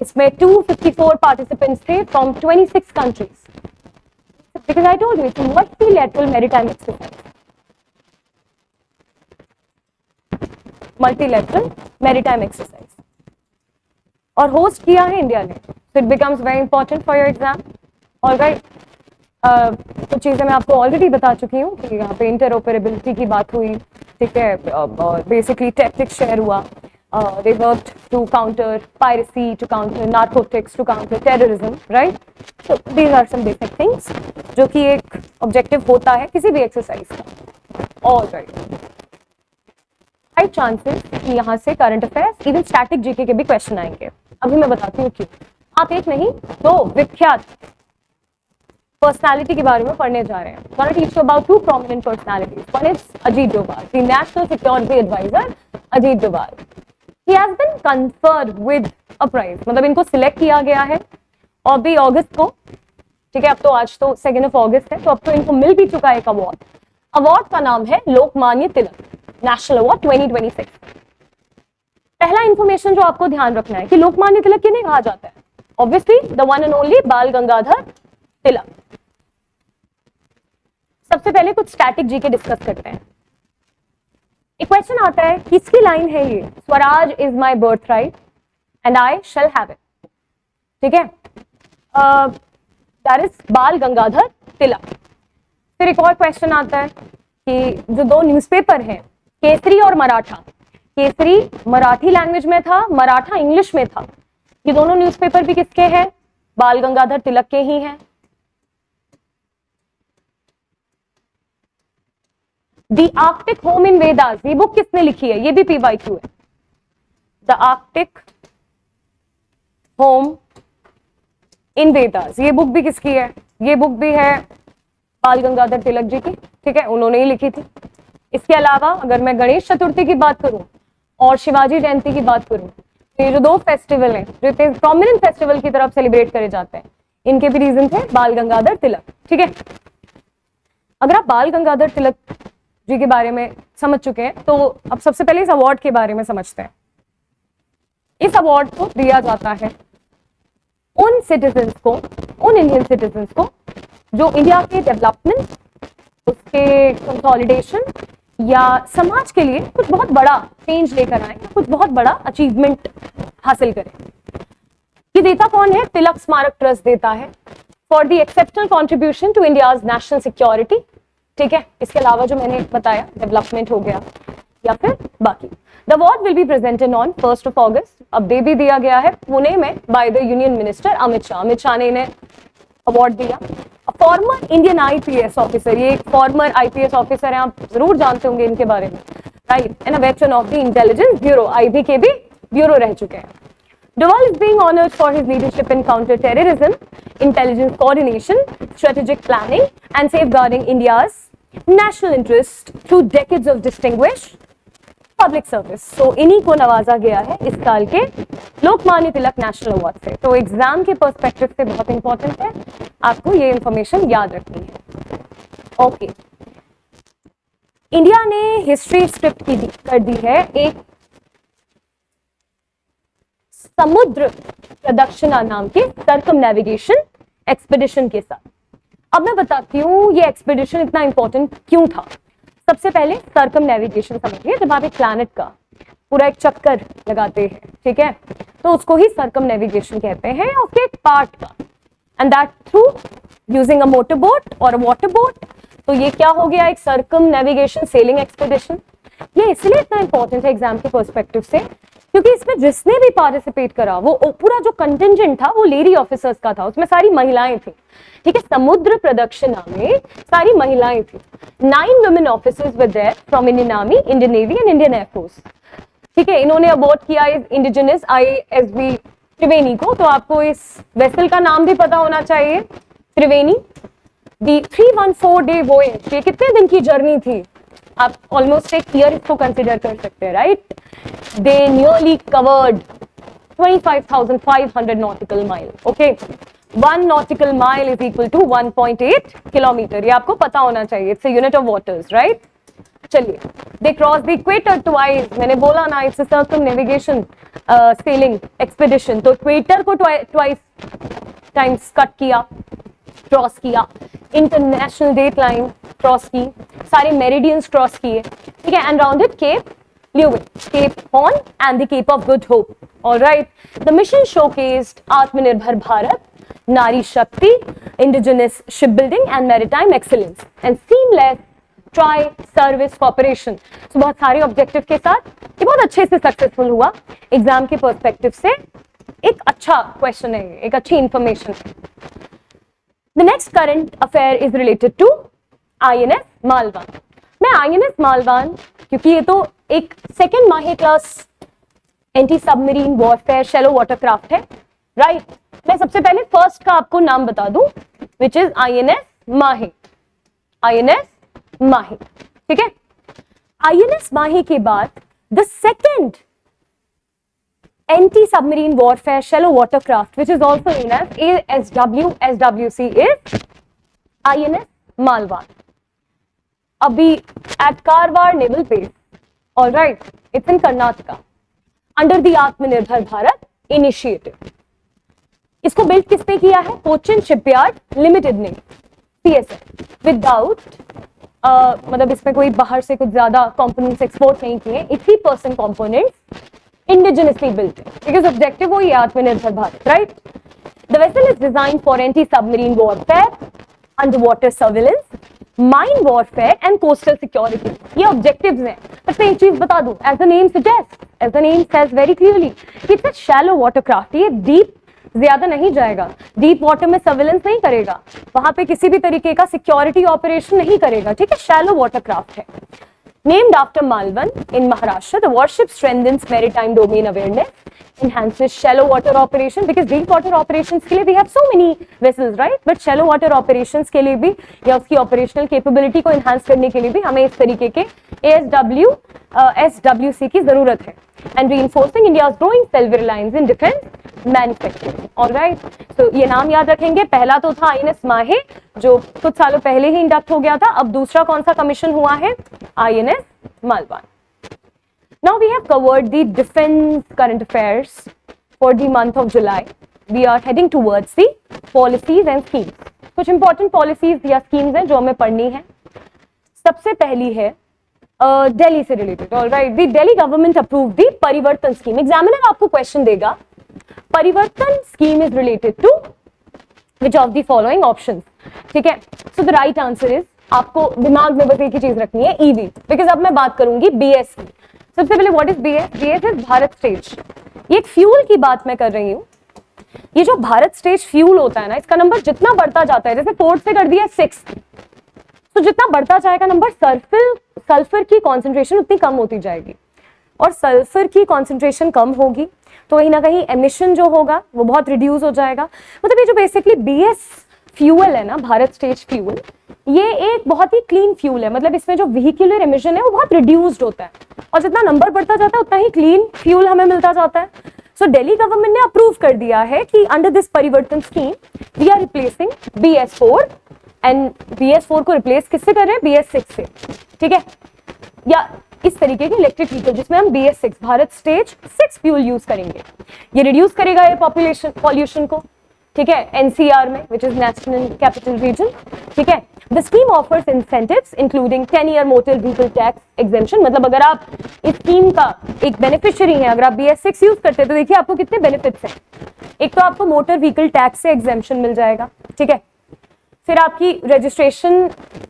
इसमें 254 पार्टिसिपेंट्स थे from 26 countries, because I told you it's multilateral maritime exercise, multilateral maritime exercise, और होस्ट किया है इंडिया ने. So it becomes very important for your exam. Alright, कुछ चीजें मैं आपको ऑलरेडी बता चुकी हूँ कि यहाँ पे इंटरऑपरेबिलिटी की बात हुई, ठीक है? बेसिकली टैक्टिक्स शेयर हुआ. They worked to counter piracy, to counter narcotics, to counter terrorism, right? So these are some basic things जो कि एक ऑब्जेक्टिव होता है किसी भी एक्सरसाइज का. ऑलराइट, हाई चांसेस कि यहाँ से current affairs, even static GK के भी क्वेश्चन आएंगे. अभी मैं बताती हूँ क्यों. आप एक नहीं दो विख्यात पर्सनालिटी के बारे में पढ़ने जा रहे हैं. Gonna teach you about 2 prominent personalities. One is Ajit Doval, the National Security Advisor, Ajit Doval. He has been conferred with a prize. मतलब इनको सिलेक्ट किया गया है और भी अगस्त को, ठीक है? अब तो आज तो 2 अगस्त है, तो अब तो इनको मिल भी चुका है एक अवार्ड. अवार्ड का नाम है लोकमान्य तिलक नेशनल अवार्ड 2026. पहला इंफॉर्मेशन जो आपको ध्यान रखना है कि लोकमान्य तिलक किन्हें कहा जाता है? Obviously the one and only बाल गंगाधर तिलक. सबसे पहले कुछ स्टैटिक जीके डिस्कस करते हैं. एक क्वेश्चन आता है, किसकी लाइन है ये? Swaraj is my birth right and I shall have it, ठीक है? दैट इज बाल गंगाधर तिलक. फिर एक और क्वेश्चन आता है कि जो 2 न्यूज़पेपर हैं, केसरी और मराठा, केसरी मराठी लैंग्वेज में था, मराठा इंग्लिश में था, ये दोनों न्यूज़पेपर भी किसके हैं? बाल गंगाधर तिलक के ही हैं. The Arctic home in Vedas, ये बुक किसने लिखी है? ये भी PYQ है. The Arctic home in Vedas, ये बुक भी किसकी है? ये बुक भी है बाल गंगाधर तिलक जी की, ठीक है? उन्होंने ही लिखी थी. इसके अलावा अगर मैं गणेश चतुर्थी की बात करूं और शिवाजी जयंती की बात करूं, तो ये जो 2 फेस्टिवल हैं जो इतने प्रोमिनेंट फेस्टिवल की तरफ सेलिब्रेट करे जाते हैं, इनके भी रीजन थे बाल गंगाधर तिलक, ठीक है? अगर आप बाल गंगाधर तिलक जी के बारे में समझ चुके हैं तो अब सबसे पहले इस अवार्ड के बारे में समझते हैं. इस अवार्ड को दिया जाता है उन सिटीजन्स को, उन इंडियन सिटीजन्स को जो इंडिया के डेवलपमेंट, उसके कंसोलिडेशन या समाज के लिए कुछ बहुत बड़ा चेंज लेकर आए, कुछ बहुत बड़ा अचीवमेंट हासिल करें. ये देता कौन है? तिलक स्मारक ट्रस्ट देता है for the exceptional contribution to India's national security, ठीक है? इसके अलावा जो मैंने बताया डेवलपमेंट हो गया या फिर बाकी. The award will be presented on 1 अगस्त. अब दे भी दिया गया है पुणे में by the union minister Amit Shah. Amit Shah ने इन्हें अवार्ड दिया. फॉर्मर इंडियन IPS ऑफिसर, ये एक फॉर्मर IPS ऑफिसर है, आप जरूर जानते होंगे इनके बारे में, right? And a veteran of the intelligence bureau, IB के भी ब्यूरो रह चुके हैं. Doval is being honored for his leadership in counter-terrorism, intelligence coordination, strategic planning, and safeguarding India's national interest through decades of distinguish public service. So इन्हीं को नवाजा गया है इस साल के लोकमान्य तिलक नेशनल अवार्ड से। तो एग्जाम के पर्सपेक्टिव से बहुत इंपॉर्टेंट है, आपको ये इंफॉर्मेशन याद रखनी है। ओके, इंडिया ने हिस्ट्री स्क्रिप्ट कर दी है एक समुद्र प्रदक्षिणा नाम के सर्कम नेविगेशन एक्सपेडिशन के साथ। अब मैं बताती हूँ ये एक्सपेडिशन इतना इंपॉर्टेंट क्यों था। सबसे पहले सर्कम नेविगेशन समझिए, जब आप एक प्लैनेट का पूरा एक चक्कर लगाते हैं, ठीक है, तो उसको ही सर्कम नेविगेशन कहते हैं, उसके एक पार्ट का, and that through using a motor boat और वाटर बोट। तो ये क्या हो गया, एक सर्कम नेविगेशन सेलिंग एक्सपेडिशन। ये इसलिए इतना इंपॉर्टेंट है एग्जाम के पर्सपेक्टिव से क्योंकि इसमें जिसने भी पार्टिसिपेट करा वो पूरा जो कंटिंजेंट था वो लेडी ऑफिसर्स का था, उसमें सारी महिलाएं थी, ठीक है। समुद्र प्रदक्षिणा में सारी महिलाएं थी। 9 women officers were there from Indian Army, Indian Navy and Indian Air Force, ठीक है। इन्होंने अबॉर्ड किया इस इंडिजिनस ISB त्रिवेणी को। तो आपको इस वेसल का नाम भी पता होना चाहिए, त्रिवेणी। दी 314 डे वोयेज, ये कितने दिन की जर्नी थी, आप ऑलमोस्ट एक ईयर इसको कंसिडर कर सकते हैं, right. They nearly covered 25,500 nautical mile, okay. 1 nautical mile is equal to 1.8 kilometre, ये आपको पता होना चाहिए, it's a unit of waters, right. चलिए, they cross the equator twice, मैंने बोला ना it's a circumnavigation sailing expedition. तो इक्वेटर को ट्वाइस टाइम्स कट किया, क्रॉस किया, इंटरनेशनल डेट लाइन क्रॉस की, सारे मेरिडियंस क्रॉस किए, ठीक है, and rounded Cape Leeuwen, cap Horn and the Cape of Good Hope. Alright, the mission showcased Atmanirbhar Bharat, Nari Shakti, indigenous ship building and maritime excellence and seamless tri service cooperation. तो बहुत सारे objective के साथ ये बहुत अच्छे से सक्सेसफुल हुआ। एग्जाम के पर्सपेक्टिव से एक अच्छा क्वेश्चन है, एक अच्छी इंफॉर्मेशन है। The next current affair is related to INS Malvan. मैं INS मालवान, क्योंकि ये तो एक सेकेंड माहे class anti submarine warfare shallow watercraft है, राइट। मैं सबसे पहले फर्स्ट का आपको नाम बता दूं, विच इज INS माहे। INS माहे, ठीक है। INS माहे के बाद the second anti-submarine warfare shallow watercraft, which is also known as SWC, is INS Malwan. Abhi at Karwar Naval Base. All right, it's in Karnataka. Under the Atmanirbhar Bharat Initiative. इसको build किसने किया है? Cochin shipyard limited ने, CSL, without मतलब इसमें कोई बाहर से कुछ ज्यादा कंपोनेंट्स एक्सपोर्ट नहीं किए। 80% components indigenously built because objective वो ये आत्मनिर्भर Bharat, right? The vessel is designed for anti-submarine warfare, underwater surveillance, mine warfare and coastal security. ये objectives हैं। बस मैं एक चीज बता दूं, as the name suggests, as the name says very clearly, it's a shallow watercraft. ये deep ज्यादा नहीं जाएगा, डीप वाटर में सर्वेलेंस नहीं करेगा, वहां पे किसी भी तरीके का सिक्योरिटी ऑपरेशन नहीं करेगा, ठीक है। शैलो वाटरक्राफ्ट है। Named after Malvan in Maharashtra, the warship strengthens maritime domain awareness, enhances shallow water operation, because deep water operations के लिए we have so many vessels, right? But shallow water operations के लिए भी या उसकी operational capability को enhance करने के लिए भी हमें इस तरीके के SWC की जरूरत है। And reinforcing India's growing self-reliance in defense manufacturing, alright. तो ये नाम याद रखेंगे। पहला तो था INS माहे जो कुछ सालों पहले ही इंडक्ट हो गया था। अब दूसरा कौन सा कमीशन हुआ है? INS Malvan. Now we have covered the defence current affairs for the month of July. We are heading towards the policies and schemes. कुछ इंपॉर्टेंट पॉलिसीज या स्कीम्स हैं जो हमें पढ़नी है। सबसे पहली है दिल्ली से related, alright. The Delhi government approved the Parivartan scheme. Examiner आपको क्वेश्चन देगा, Parivartan scheme is related to which of the following options, ठीक है। So the right answer is, आपको दिमाग में बस एक ही चीज रखनी है, EV, बिकॉज अब मैं बात करूंगी BS की। सबसे पहले what is BS? BS is Bharat stage. ये एक फ्यूल की बात मैं कर रही हूँ। ये जो भारत स्टेज फ्यूल होता है ना, इसका नंबर जितना बढ़ता जाता है, जैसे 4th से कर दिया 6th, तो जितना बढ़ता जाएगा नंबर, सल्फर की कॉन्सेंट्रेशन उतनी कम होती जाएगी, और सल्फर की कॉन्सेंट्रेशन कम होगी तो कहीं ना कहीं एमिशन जो होगा वो बहुत रिड्यूस हो जाएगा। मतलब ये जो बेसिकली BS फ्यूल है ना, भारत स्टेज फ्यूल, ये एक बहुत ही क्लीन फ्यूल है, मतलब इसमें जो व्हीक्यूलर एमिशन है वो बहुत रिड्यूस्ड होता है, और जितना नंबर बढ़ता जाता है उतना ही क्लीन फ्यूल हमें मिलता जाता है। सो दिल्ली गवर्नमेंट ने अप्रूव कर दिया है कि under this Parivartan scheme we are replacing BS4, and BS4 को रिप्लेस किससे कर रहे हैं, BS6 से, ठीक है, या इस तरीके की इलेक्ट्रिक व्हीकल जिसमें हम BS6 Bharat stage 6 fuel use करेंगे। ये रिड्यूस करेगा एयर पॉल्यूशन को, ठीक है, NCR में, which is national capital region, ठीक है। The scheme offers incentives including 10-year motor vehicle tax exemption, मतलब अगर आप इस स्कीम का एक बेनिफिशियरी हैं, अगर आप BS6 यूज करते हैं तो देखिए आपको कितने बेनिफिट्स हैं। एक तो आपको मोटर व्हीकल टैक्स से एग्जेम्पशन मिल जाएगा, ठीक है, फिर आपकी रजिस्ट्रेशन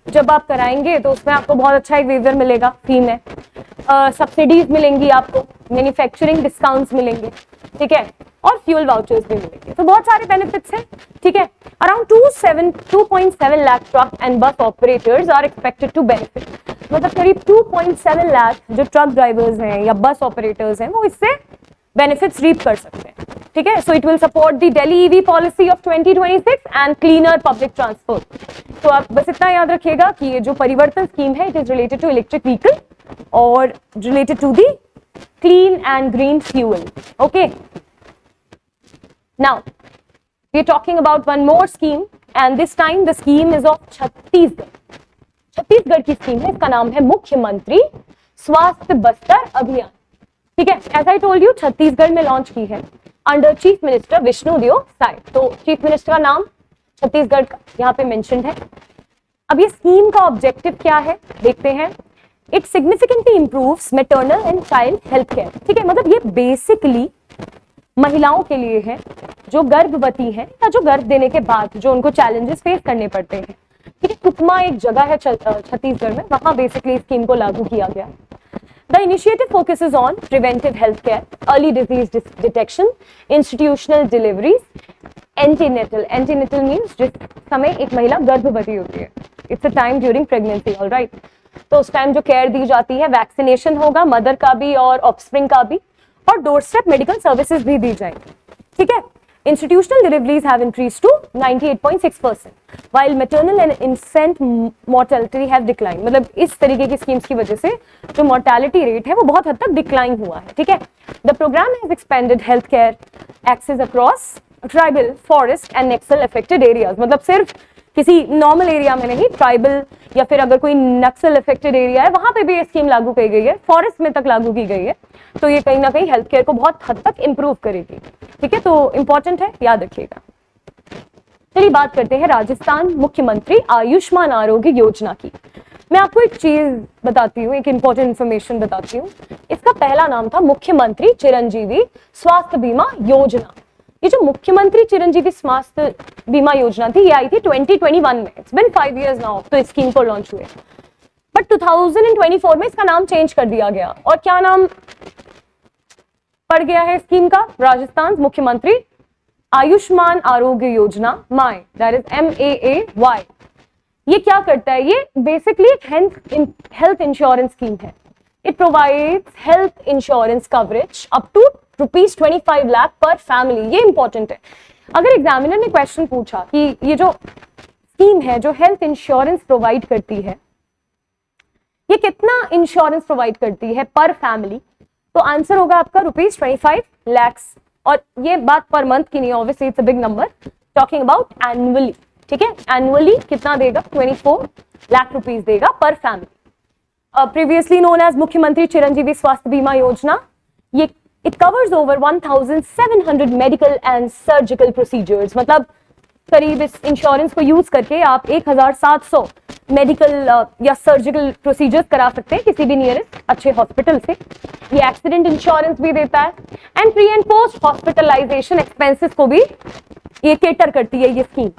जब आप कराएंगे तो उसमें आपको बहुत अच्छा एक वेवर मिलेगा फी में, सब्सिडीज मिलेंगी आपको, मैन्युफैक्चरिंग डिस्काउंट्स मिलेंगे, ठीक है, और फ्यूल वाउचर्स भी मिलेंगे, तो बहुत सारे बेनिफिट्स हैं, ठीक है। Around 2.7 lakh truck and bus operators are expected to benefit, मतलब करीब 2.7 लाख जो ट्रक ड्राइवर्स हैं या बस ऑपरेटर्स हैं वो इससे बेनिफिट्स रीप कर सकते हैं, ठीक है। So it will support the Delhi EV policy of 2026 and cleaner public transport. तो आप बस इतना याद रखिएगा कि ये जो परिवर्तन स्कीम है it is related to electric vehicle और related to the clean and green fuel, okay. Now, we are talking about one more scheme, and this time the scheme is of Chhattisgarh. Chhattisgarh की स्कीम है, इसका नाम है मुख्यमंत्री स्वास्थ्य बस्तर अभियान, ठीक है। As I told you, Chhattisgarh में लॉन्च की है under chief minister Vishnudeo Sai. तो चीफ मिनिस्टर का नाम छत्तीसगढ़ का यहाँ पे मेंशन्ड है। अब ये स्कीम का ऑब्जेक्टिव क्या है देखते हैं। It significantly improves maternal and child health care, ठीक है, मतलब ये बेसिकली महिलाओं के लिए है जो गर्भवती हैं या जो गर्भ देने के बाद जो उनको चैलेंजेस फेस करने पड़ते हैं, ठीक है। कुकमा एक जगह है छत्तीसगढ़ में, वहां बेसिकली स्कीम को लागू किया गया। The initiative focuses on preventive health care, early disease detection, institutional deliveries, antenatal. Antenatal means जिस समय एक महिला गर्भवती होती है, it's a time during pregnancy, alright. तो उस टाइम जो केयर दी जाती है, वैक्सीनेशन होगा मदर का भी और ऑफस्प्रिंग का भी, और डोर स्टेप मेडिकल सर्विसेज भी दी जाएंगी, ठीक है। Institutional deliveries have increased to 98.6%, while maternal and infant mortality have declined। मतलब इस तरीके की स्कीम्स की वजह से जो mortality rate है वो बहुत हद तक डिक्लाइन हुआ है, ठीक है। The program has expanded healthcare access across tribal, forest and Naxal affected areas। मतलब सिर्फ किसी नॉर्मल एरिया में नहीं, ट्राइबल या फिर अगर कोई नक्सल अफेक्टेड एरिया है वहां पे भी ये स्कीम लागू की गई है, फॉरेस्ट में तक लागू की गई है। तो ये कहीं ना कहीं हेल्थ केयर को बहुत हद तक इंप्रूव करेगी, ठीक है। तो इंपॉर्टेंट है, याद रखिएगा। चलिए बात करते हैं राजस्थान मुख्यमंत्री आयुष्मान आरोग्य योजना की। मैं आपको एक चीज बताती हूँ, एक इंपॉर्टेंट इंफॉर्मेशन बताती हूँ। इसका पहला नाम था मुख्यमंत्री चिरंजीवी स्वास्थ्य बीमा योजना। ये जो मुख्यमंत्री चिरंजीवी स्वास्थ्य बीमा योजना थी, ये आई थी 2021 में। इट्स बिन 5 years नाउ तो इस स्कीम को लॉन्च हुए, बट 2024 में इसका नाम चेंज कर दिया गया। और क्या नाम पड़ गया है स्कीम का? राजस्थान मुख्यमंत्री आयुष्मान आरोग्य योजना, माई, दैट इज MAAY। ये क्या करता है? ये बेसिकली एक हेल्थ इंश्योरेंस स्कीम है। It provides health insurance coverage up to ₹25 lakh पर फैमिली। ये इंपॉर्टेंट है। अगर एग्जामिनर ने क्वेश्चन पूछा कि ये जो स्कीम है जो हेल्थ इंश्योरेंस प्रोवाइड करती है, ये कितना इंश्योरेंस प्रोवाइड करती है पर फैमिली, तो आंसर होगा आपका ₹25 लाख। और ये बात पर मंथ की नहीं, obviously it's a big number, talking about annually, ठीक है। एनुअली कितना देगा? 24 लाख रुपीस देगा पर फैमिली। प्रीवियसली नोन एज मुख्यमंत्री चिरंजीवी स्वास्थ्य बीमा योजना। ये it covers over 1700 medical and surgical procedures. मतलब करीब इस इंश्योरेंस को यूज करके आप 1700 मेडिकल या सर्जिकल प्रोसीजर्स करा सकते हैं किसी भी नियरेस्ट अच्छे हॉस्पिटल से। ये एक्सीडेंट इंश्योरेंस भी देता है and pre and post hospitalisation expenses को भी ये केटर करती है ये scheme.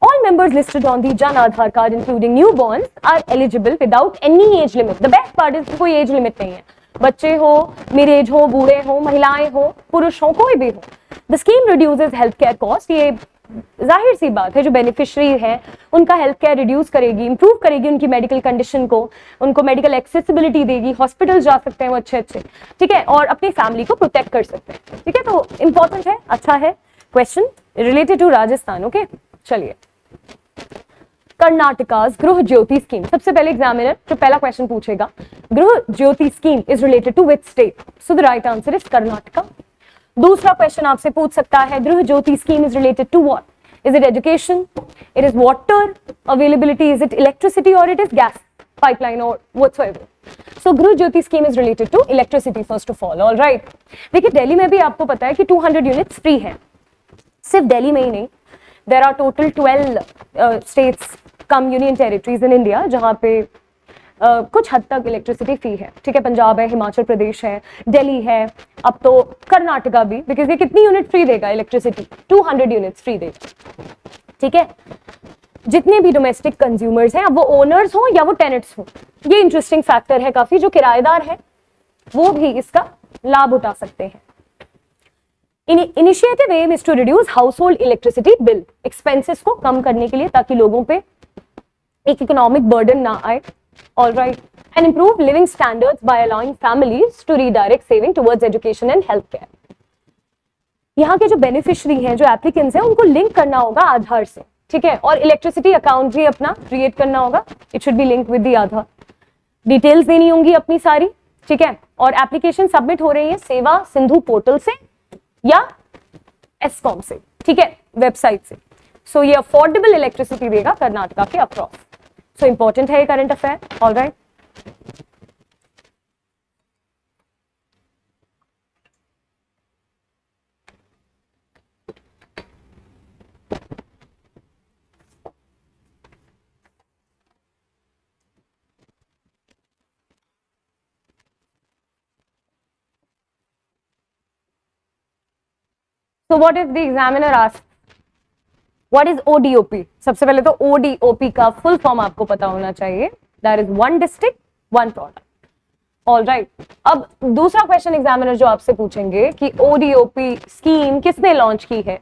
All members listed on the Jan Aadhaar card, including newborns, are eligible without any age limit. The best part is कोई एज लिमिट नहीं है। बच्चे हो, मिड एज हो, बूढ़े हो, महिलाएं हो, पुरुष हो, कोई भी हो। The scheme reduces healthcare cost। ये जाहिर सी बात है, जो बेनिफिशियरी है उनका हेल्थ केयर रिड्यूस करेगी, इंप्रूव करेगी उनकी मेडिकल कंडीशन को, उनको मेडिकल एक्सेसिबिलिटी देगी, हॉस्पिटल जा सकते हैं वो अच्छे, ठीक है, और अपनी फैमिली को प्रोटेक्ट कर सकते हैं, ठीक है। तो इंपॉर्टेंट है, अच्छा है question related to Rajasthan, okay. चलिए कर्नाटका's गृह ज्योति स्कीम, सबसे पहले एग्जामिनर जो पहला क्वेश्चन पूछेगा, Griha Jyoti scheme is related to which state? So the right answer is Karnataka. दूसरा क्वेश्चन आपसे पूछ सकता है, Griha Jyoti scheme is related to what? Is it education? It is water availability? Is it electricity or it is gas pipeline or whatsoever? So Gru Jyoti scheme is related to electricity first of all. All right. देखिए दिल्ली में भी आपको पता है कि 200 units free है. सिर्फ दिल्ली में ही नहीं, there are total 12 states come union territories in India जहाँ पे कुछ हद तक इलेक्ट्रिसिटी फ्री है. ठीक है, पंजाब है, हिमाचल प्रदेश है, दिल्ली है, अब तो कर्नाटका भी, बिकॉज ये कितनी यूनिट फ्री देगा इलेक्ट्रिसिटी? 200 यूनिट्स फ्री देगा. ठीक है, जितने भी डोमेस्टिक कंज्यूमर्स हैं, अब वो ओनर्स हो या वो टेनेंट्स हो, ये इंटरेस्टिंग फैक्टर है काफी. जो किराएदार है वो भी इसका लाभ उठा सकते हैं. Initiative aim is to reduce household electricity bill, expenses को कम करने के लिए, ताकि लोगों पे एक इकोनॉमिक बर्डन ना आए. All right, and improve living standards by allowing families to redirect saving towards education and healthcare. यहाँ के जो बेनिफिशियरी हैं, जो एप्लीकेंट्स हैं, उनको लिंक करना होगा आधार से. ठीक है, और इलेक्ट्रिसिटी अकाउंट भी अपना क्रिएट करना होगा. It should be link with the Aadhaar. Details देनी होंगी अपनी सारी. ठीक है, और एप्लीकेशन सबमिट हो रही है सेवा सिंधु पोर्टल से या एस्कॉम से. ठीक है, वेबसाइट से. सो ये अफोर्डेबल इलेक्ट्रिसिटी देगा कर्नाटका के अक्रॉस. So important है ये current affair. All right, so what if the examiner asks What is ODOP? सबसे पहले तो ODOP का फुल फॉर्म आपको पता होना चाहिए. That is one district one product. All right, अब दूसरा क्वेश्चन एग्जामिनर जो आपसे पूछेंगे कि ODOP स्कीम किसने लॉन्च की है?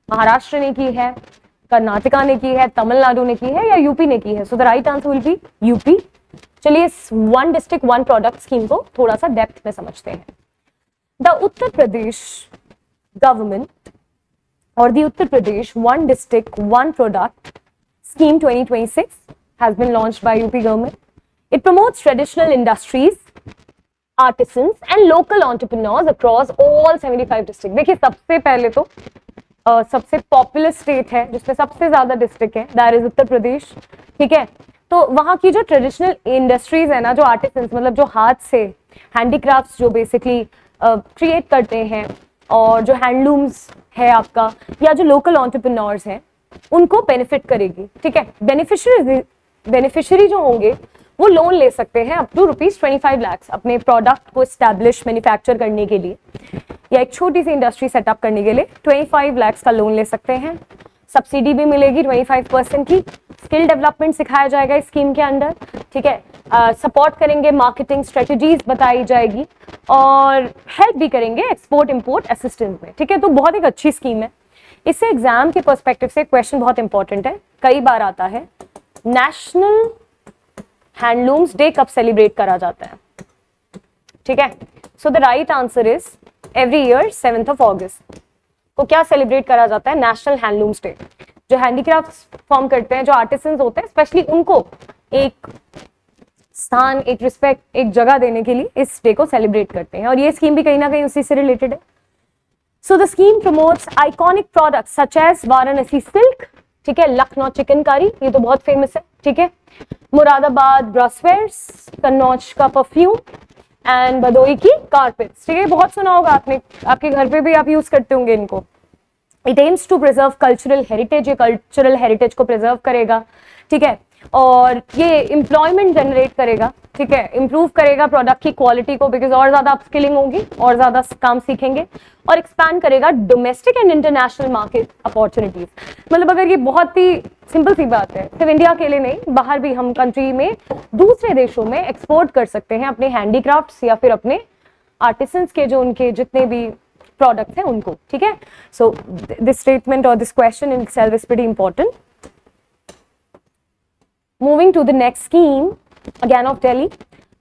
महाराष्ट्र ने की है, कर्नाटका ने की है, तमिलनाडु ने की है या यूपी ने की है? So the right answer will be UP. चलिए इस one district one product scheme को थोड़ा सा डेप्थ में समझते हैं. The Uttar Pradesh government or the Uttar Pradesh One District One Product Scheme 2026 has been launched by UP government. It promotes traditional industries, artisans and local entrepreneurs across all 75 districts. देखिए सबसे पहले तो सबसे पॉपुलर स्टेट है जिसमें सबसे ज्यादा डिस्ट्रिक्ट है, दैट इज उत्तर प्रदेश. ठीक है, तो वहाँ की जो ट्रेडिशनल इंडस्ट्रीज है ना, जो आर्टिसंस मतलब जो हाथ से हैंडीक्राफ्ट्स जो बेसिकली क्रिएट करते हैं, और जो हैंडलूम्स है आपका, या जो लोकल एंटरप्रेन्योर्स हैं, उनको बेनिफिट करेगी. ठीक है, बेनिफिशियरी जो होंगे वो लोन ले सकते हैं अप टू ₹25 लाख अपने प्रोडक्ट को एस्टैब्लिश मैन्युफैक्चर करने के लिए, या एक छोटी सी इंडस्ट्री सेटअप करने के लिए 25 लाख का लोन ले सकते हैं. सब्सिडी भी मिलेगी 25% की. स्किल डेवलपमेंट सिखाया जाएगा इस स्कीम के अंदर. ठीक है, सपोर्ट करेंगे, मार्केटिंग स्ट्रेटजीज बताई जाएगी और हेल्प भी करेंगे एक्सपोर्ट इंपोर्ट असिस्टेंस में. ठीक है, तो बहुत एक अच्छी स्कीम है. इससे एग्जाम के पर्सपेक्टिव से क्वेश्चन बहुत इंपॉर्टेंट है, कई बार आता है, नेशनल हैंडलूम्स डे कब सेलिब्रेट करा जाता है? ठीक है, so the right answer is every year 7 अगस्त को क्या सेलिब्रेट करा जाता है? National handlooms day. जो हैंडीक्राफ्ट फॉर्म करते हैं, जो आर्टिसंस होते हैं, स्पेशली उनको एक स्थान, एक रिस्पेक्ट, एक जगह देने के लिए इस डे को सेलिब्रेट करते हैं, और ये स्कीम भी कहीं ना कहीं उसी से रिलेटेड है. So the scheme promotes iconic products such as Varanasi silk. ठीक है, लखनऊ चिकनकारी, ये तो बहुत फेमस है. ठीक है, मुरादाबाद ब्रासवेयर्स, कन्नौज का परफ्यूम एंड भदोई की कारपेट्स. ठीक है, बहुत सुना होगा आपने, आपके घर पे भी आप यूज करते होंगे इनको. It aims to preserve cultural heritage, ये कल्चरल हेरिटेज को प्रिजर्व करेगा. ठीक है, और ये एम्प्लॉयमेंट जनरेट करेगा. ठीक है, इंप्रूव करेगा प्रोडक्ट की क्वालिटी को, बिकॉज और ज्यादा अपस्किलिंग होगी, और ज्यादा काम सीखेंगे, और एक्सपैंड करेगा domestic and international market opportunities. मतलब अगर ये बहुत ही सिंपल सी बात है, सिर्फ इंडिया के लिए नहीं, बाहर भी हम कंट्री में दूसरे देशों में एक्सपोर्ट कर सकते हैं अपने हैंडीक्राफ्ट्स या फिर अपने आर्टिसंस के जो उनके जितने भी प्रोडक्ट्स हैं उनको. ठीक है, सो दिस स्टेटमेंट और this question in itself is pretty important. Moving to the next scheme, again of Delhi,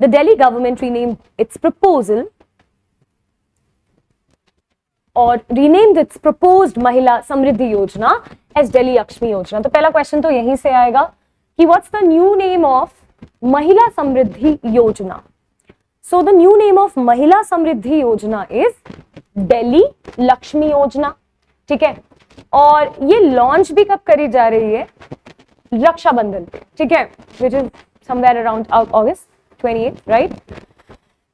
the Delhi government renamed its proposal और रीनेम्ड इट्स प्रपोज्ड महिला समृद्धि योजना एज दिल्ली लक्ष्मी योजना। तो पहला क्वेश्चन तो यहीं से आएगा कि what's the new name of महिला समृद्धि योजना। So the new name of महिला समृद्धि योजना इज दिल्ली लक्ष्मी योजना, ठीक है। और ये लॉन्च भी कब करी जा रही है, रक्षाबंधन पे, ठीक है, which is somewhere around August 28, right?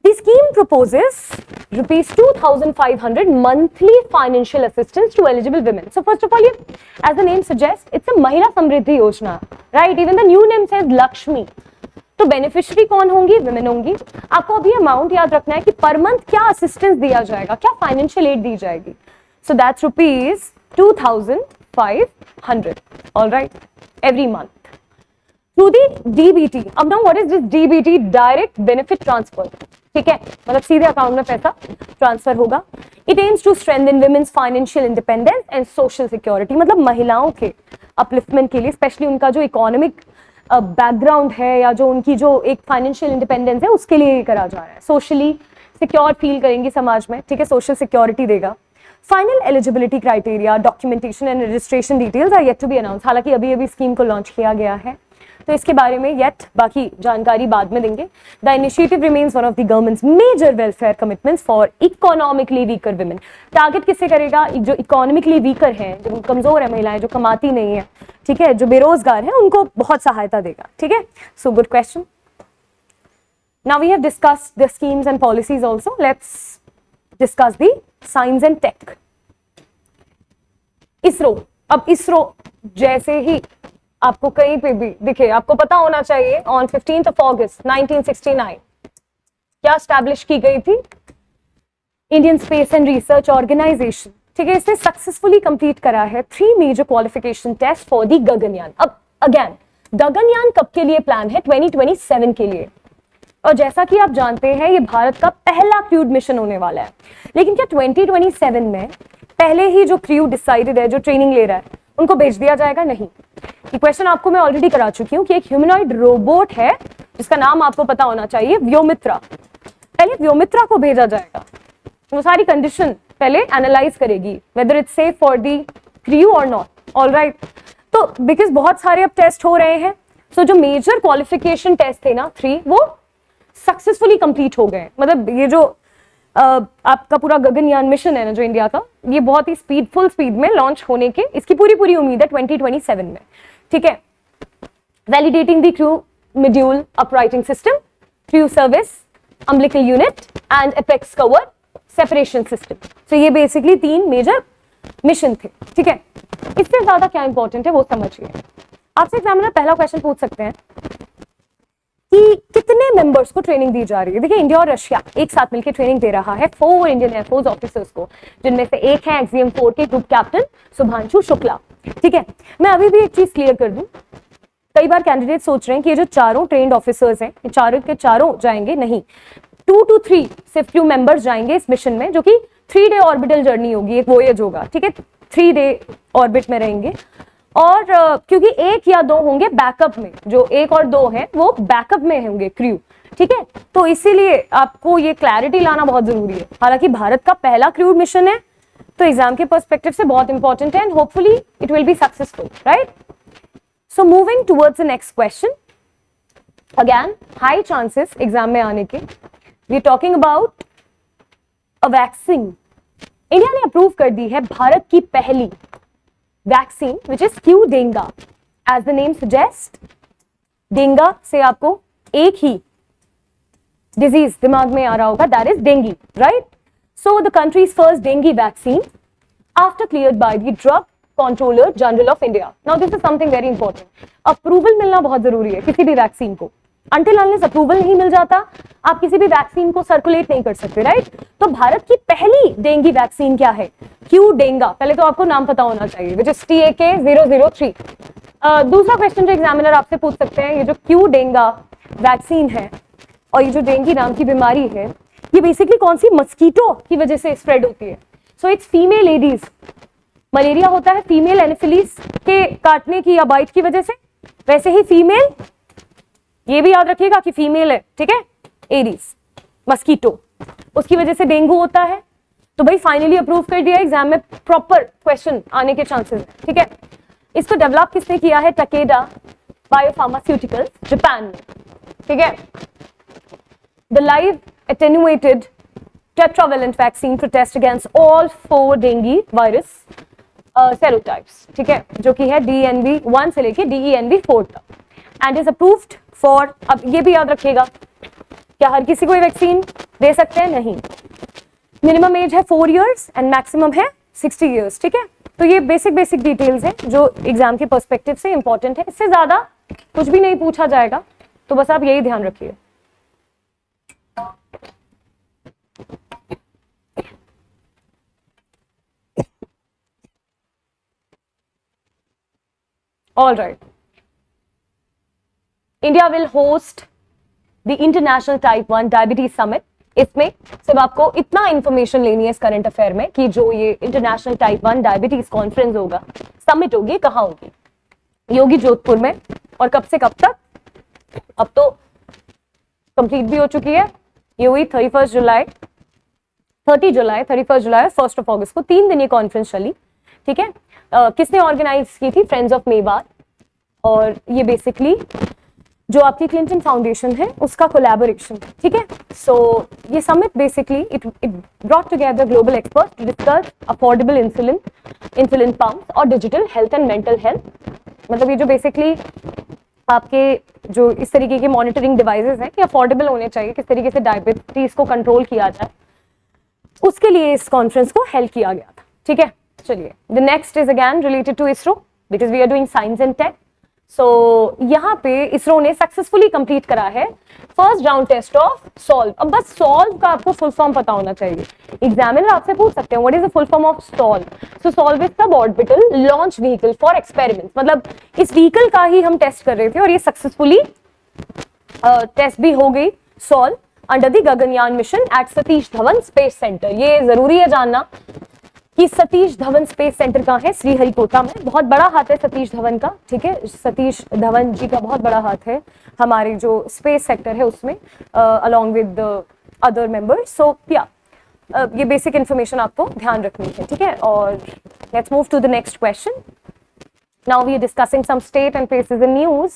The scheme proposes rupees 2,500 monthly financial assistance to eligible women. So first of all, as the name suggests, it's a Mahila Samriddhi Yojana, right? Even the new name says Lakshmi. तो beneficiary कौन होंगी, women होंगी। आपको अभी amount याद रखना है कि पर मंथ क्या असिस्टेंस दिया जाएगा, क्या फाइनेंशियल एड दी जाएगी। So that's rupees 2,500, alright, every month through the DBT. अब now what is this DBT, direct benefit transfer, ठीक है, मतलब सीधे अकाउंट में पैसा ट्रांसफर होगा। It aims to strengthen women's financial independence and social security, मतलब महिलाओं के अपलिफ्टमेंट के लिए, स्पेशली उनका जो इकोनॉमिक बैकग्राउंड है या जो उनकी जो एक फाइनेंशियल इंडिपेंडेंस है उसके लिए करा जा रहा है। सोशली सिक्योर फील करेंगी समाज में, ठीक है, सोशल सिक्योरिटी देगा। Final eligibility criteria, documentation and registration details are yet to be announce. हालांकि अभी अभी स्कीम को लॉन्च किया गया है, तो इसके बारे में येट बाकी जानकारी बाद में देंगे। The initiative remains one of the government's major welfare commitments for economically weaker women. Target किससे करेगा, जो इकोनॉमिकली वीकर हैं, जो कमजोर है महिलाएं, जो कमाती नहीं है, ठीक है, जो बेरोजगार है, उनको बहुत सहायता देगा, ठीक है। So good question. Now we have discussed the schemes and policies also, let's discuss the science and tech. ISRO, अब इसरो जैसे ही आपको कहीं पे भी दिखे, आपको पता होना चाहिए ऑन 15th of August 1969 क्या स्टैब्लिश की गई थी, Indian space and research organisation, ठीक है। इसने सक्सेसफुली कंप्लीट करा है 3 major qualification test for the Gaganyaan. अब अगेन गगनयान कब के लिए प्लान है, 2027 के लिए। और जैसा कि आप जानते हैं ये भारत का पहला क्रूड मिशन होने वाला है। लेकिन क्या 2027 में पहले ही जो क्रू डिसाइडेड है, जो ट्रेनिंग ले रहा है, उनको भेज दिया जाएगा? नहीं। ये क्वेश्चन आपको मैं ऑलरेडी करा चुकी हूँ कि एक ह्यूमनॉइड रोबोट है जिसका नाम आपको पता होना चाहिए, व्योमित्रा। पहले व्योमित्रा को भेजा जाएगा, वो सारी कंडीशन पहले एनालाइज करेगी whether it's safe for the crew और नॉट, ऑलराइट। तो बिकॉज बहुत सारे अब टेस्ट हो रहे हैं, सो जो मेजर क्वालिफिकेशन टेस्ट थे ना 3, वो सक्सेसफुली कंप्लीट हो गए। मतलब ये जो आपका पूरा गगनयान मिशन है ना जो इंडिया का, ये बहुत ही फुल स्पीड में लॉन्च होने के इसकी पूरी उम्मीद है 2027 में, ठीक है। Validating the crew module uprighting system, crew service, umbilical unit and apex cover separation system. तो ये बेसिकली 3 मेजर मिशन थे, ठीक है। इससे ज्यादा क्या इंपॉर्टेंट है वो समझिए। आपसे एग्जामिनर पहला क्वेश्चन पूछ सकते हैं कि कितने मेंबर्स को ट्रेनिंग दी जा रही है। देखिए इंडिया और रशिया एक साथ मिलकर ट्रेनिंग दे रहा है 4 इंडियन एयरफोर्स ऑफिसर्स को, जिनमें से एक है एक्सियम 4 के ग्रुप कैप्टन सुभांशु शुक्ला, ठीक है। मैं अभी भी एक चीज क्लियर कर दूं, कई बार कैंडिडेट सोच रहे हैं कि ये जो चारों ट्रेन्ड ऑफिसर्स हैं, ये चारों के चारों जाएंगे, नहीं, 2 to 3 सिर्फ क्रू मेंबर्स जाएंगे इस मिशन में, जो कि 3 डे ऑर्बिटल जर्नी होगी, एक वोयेज होगा, ठीक है, 3 डे ऑर्बिट में रहेंगे। और क्योंकि 1 या 2 होंगे बैकअप में, जो 1 और 2 हैं वो बैकअप में होंगे क्रू, ठीक है। तो इसीलिए आपको ये क्लैरिटी लाना बहुत जरूरी है। हालांकि भारत का पहला क्रू मिशन है, तो एग्जाम के पर्सपेक्टिव से बहुत इंपॉर्टेंट है and hopefully it will be successful, right. So moving towards the next question, again high chances exam में आने के। We are talking about a vaccine. India ने अप्रूव कर दी है भारत की पहली vaccine which is Qdenga. As the name suggest, डेंगा से आपको एक ही डिजीज दिमाग में आ रहा होगा, that is dinghy, right. So the countries first dinghy vaccine after cleared by the drug controller general of India. Now this is something very important. Approval मिलना बहुत जरूरी है किसी भी वैक्सीन को। अंटिल अनलेस अप्रूवल नहीं मिल जाता आप किसी भी वैक्सीन को सर्कुलेट नहीं कर सकते, राइट। तो भारत की पहली डेंगी वैक्सीन क्या है, क्यू डेंगा। पहले तो आपको नाम पता होना चाहिए, विच इज TAK-003। दूसरा क्वेश्चन जो एग्जामिनर आपसे पूछ सकते हैं, ये जो क्यू डेंगा वैक्सीन है और ये जो डेंगी नाम की बीमारी है, ये बेसिकली कौन सी मस्कीटो की वजह से स्प्रेड होती है। So it's female Aedes. Malaria होता है फीमेल एनोफिलीज के काटने की या बाइट की वजह से, वैसे ही फीमेल, ये भी याद रखिएगा कि फीमेल है, ठीक है, एडीज मस्कीटो, उसकी वजह से डेंगू होता है। तो भाई फाइनली अप्रूव कर दिया, एग्जाम में प्रॉपर क्वेश्चन आने के चांसेस है, ठीक है। इसको डेवलप किसने किया है? टकेडा बायोफार्मास्यूटिकल्स, जापान में, ठीक है। The live attenuated tetravalent vaccine protest against all 4 dengue virus serotypes, ठीक है, जो कि है DENV1 से लेके DENV4 तक, एंड इज अप्रूव्ड फॉर, अब ये भी याद रखिएगा, क्या हर किसी को ये वैक्सीन दे सकते हैं? नहीं, मिनिमम एज है 4 इयर्स एंड मैक्सिमम है 60 इयर्स, ठीक है। तो ये बेसिक डिटेल्स हैं जो एग्जाम के पर्सपेक्टिव से इंपॉर्टेंट है, इससे ज्यादा कुछ भी नहीं पूछा जाएगा, तो बस आप यही ध्यान रखिए। All right, India will host the international type 1 diabetes summit. इसमें सिर्फ आपको इतना इंफॉर्मेशन लेनी है इस करंट अफेयर में कि जो ये इंटरनेशनल टाइप 1 डायबिटीज कॉन्फ्रेंस होगा, समिट होगी, कहाँ होगी? ये होगी जोधपुर में। और कब से कब तक? अब तो कंप्लीट भी हो चुकी है, ये हुई 31 जुलाई, 31 जुलाई, 1 अगस्त को 3 दिन ये कॉन्फ्रेंस चली, ठीक है। किसने ऑर्गेनाइज की थी? Friends of Mewat. और ये बेसिकली जो आपकी क्लिंटन फाउंडेशन है उसका कोलैबोरेशन, ठीक है। सो ये summit basically it brought together global experts to discuss affordable insulin pumps और digital health and mental health. मतलब ये जो बेसिकली आपके जो इस तरीके के मॉनिटरिंग डिवाइसेस हैं, ये अफोर्डेबल होने चाहिए, किस तरीके से डायबिटीज को कंट्रोल किया जाए, उसके लिए इस कॉन्फ्रेंस को हेल्प किया गया था, ठीक है। चलिए, the next is again related to ISRO, because we are doing science and tech. So यहाँ पे इसरो ने सक्सेसफुली कंप्लीट करा है first round test of solve. अब बस सॉल्व का आपको फुल फॉर्म पता होना चाहिए, एग्जामिनर आपसे पूछ सकते हैं what is the full form of solve. So solve is sub orbital launch vehicle for experiment, मतलब इस व्हीकल का ही हम टेस्ट कर रहे थे और ये सक्सेसफुली टेस्ट भी हो गई solve under the Gaganyaan mission eight Satish Dhawan space centre. ये जरूरी है जानना कि सतीश धवन स्पेस सेंटर कहाँ है? श्रीहरिकोटा में। बहुत बड़ा हाथ है सतीश धवन का, ठीक है, सतीश धवन जी का बहुत बड़ा हाथ है हमारे जो स्पेस सेक्टर है उसमें, अलॉन्ग विद अदर मेंबर्स। सो या ये बेसिक इंफॉर्मेशन आपको ध्यान रखनी है, ठीक है। और let's move to the next question. Now we are discussing some state and places in news.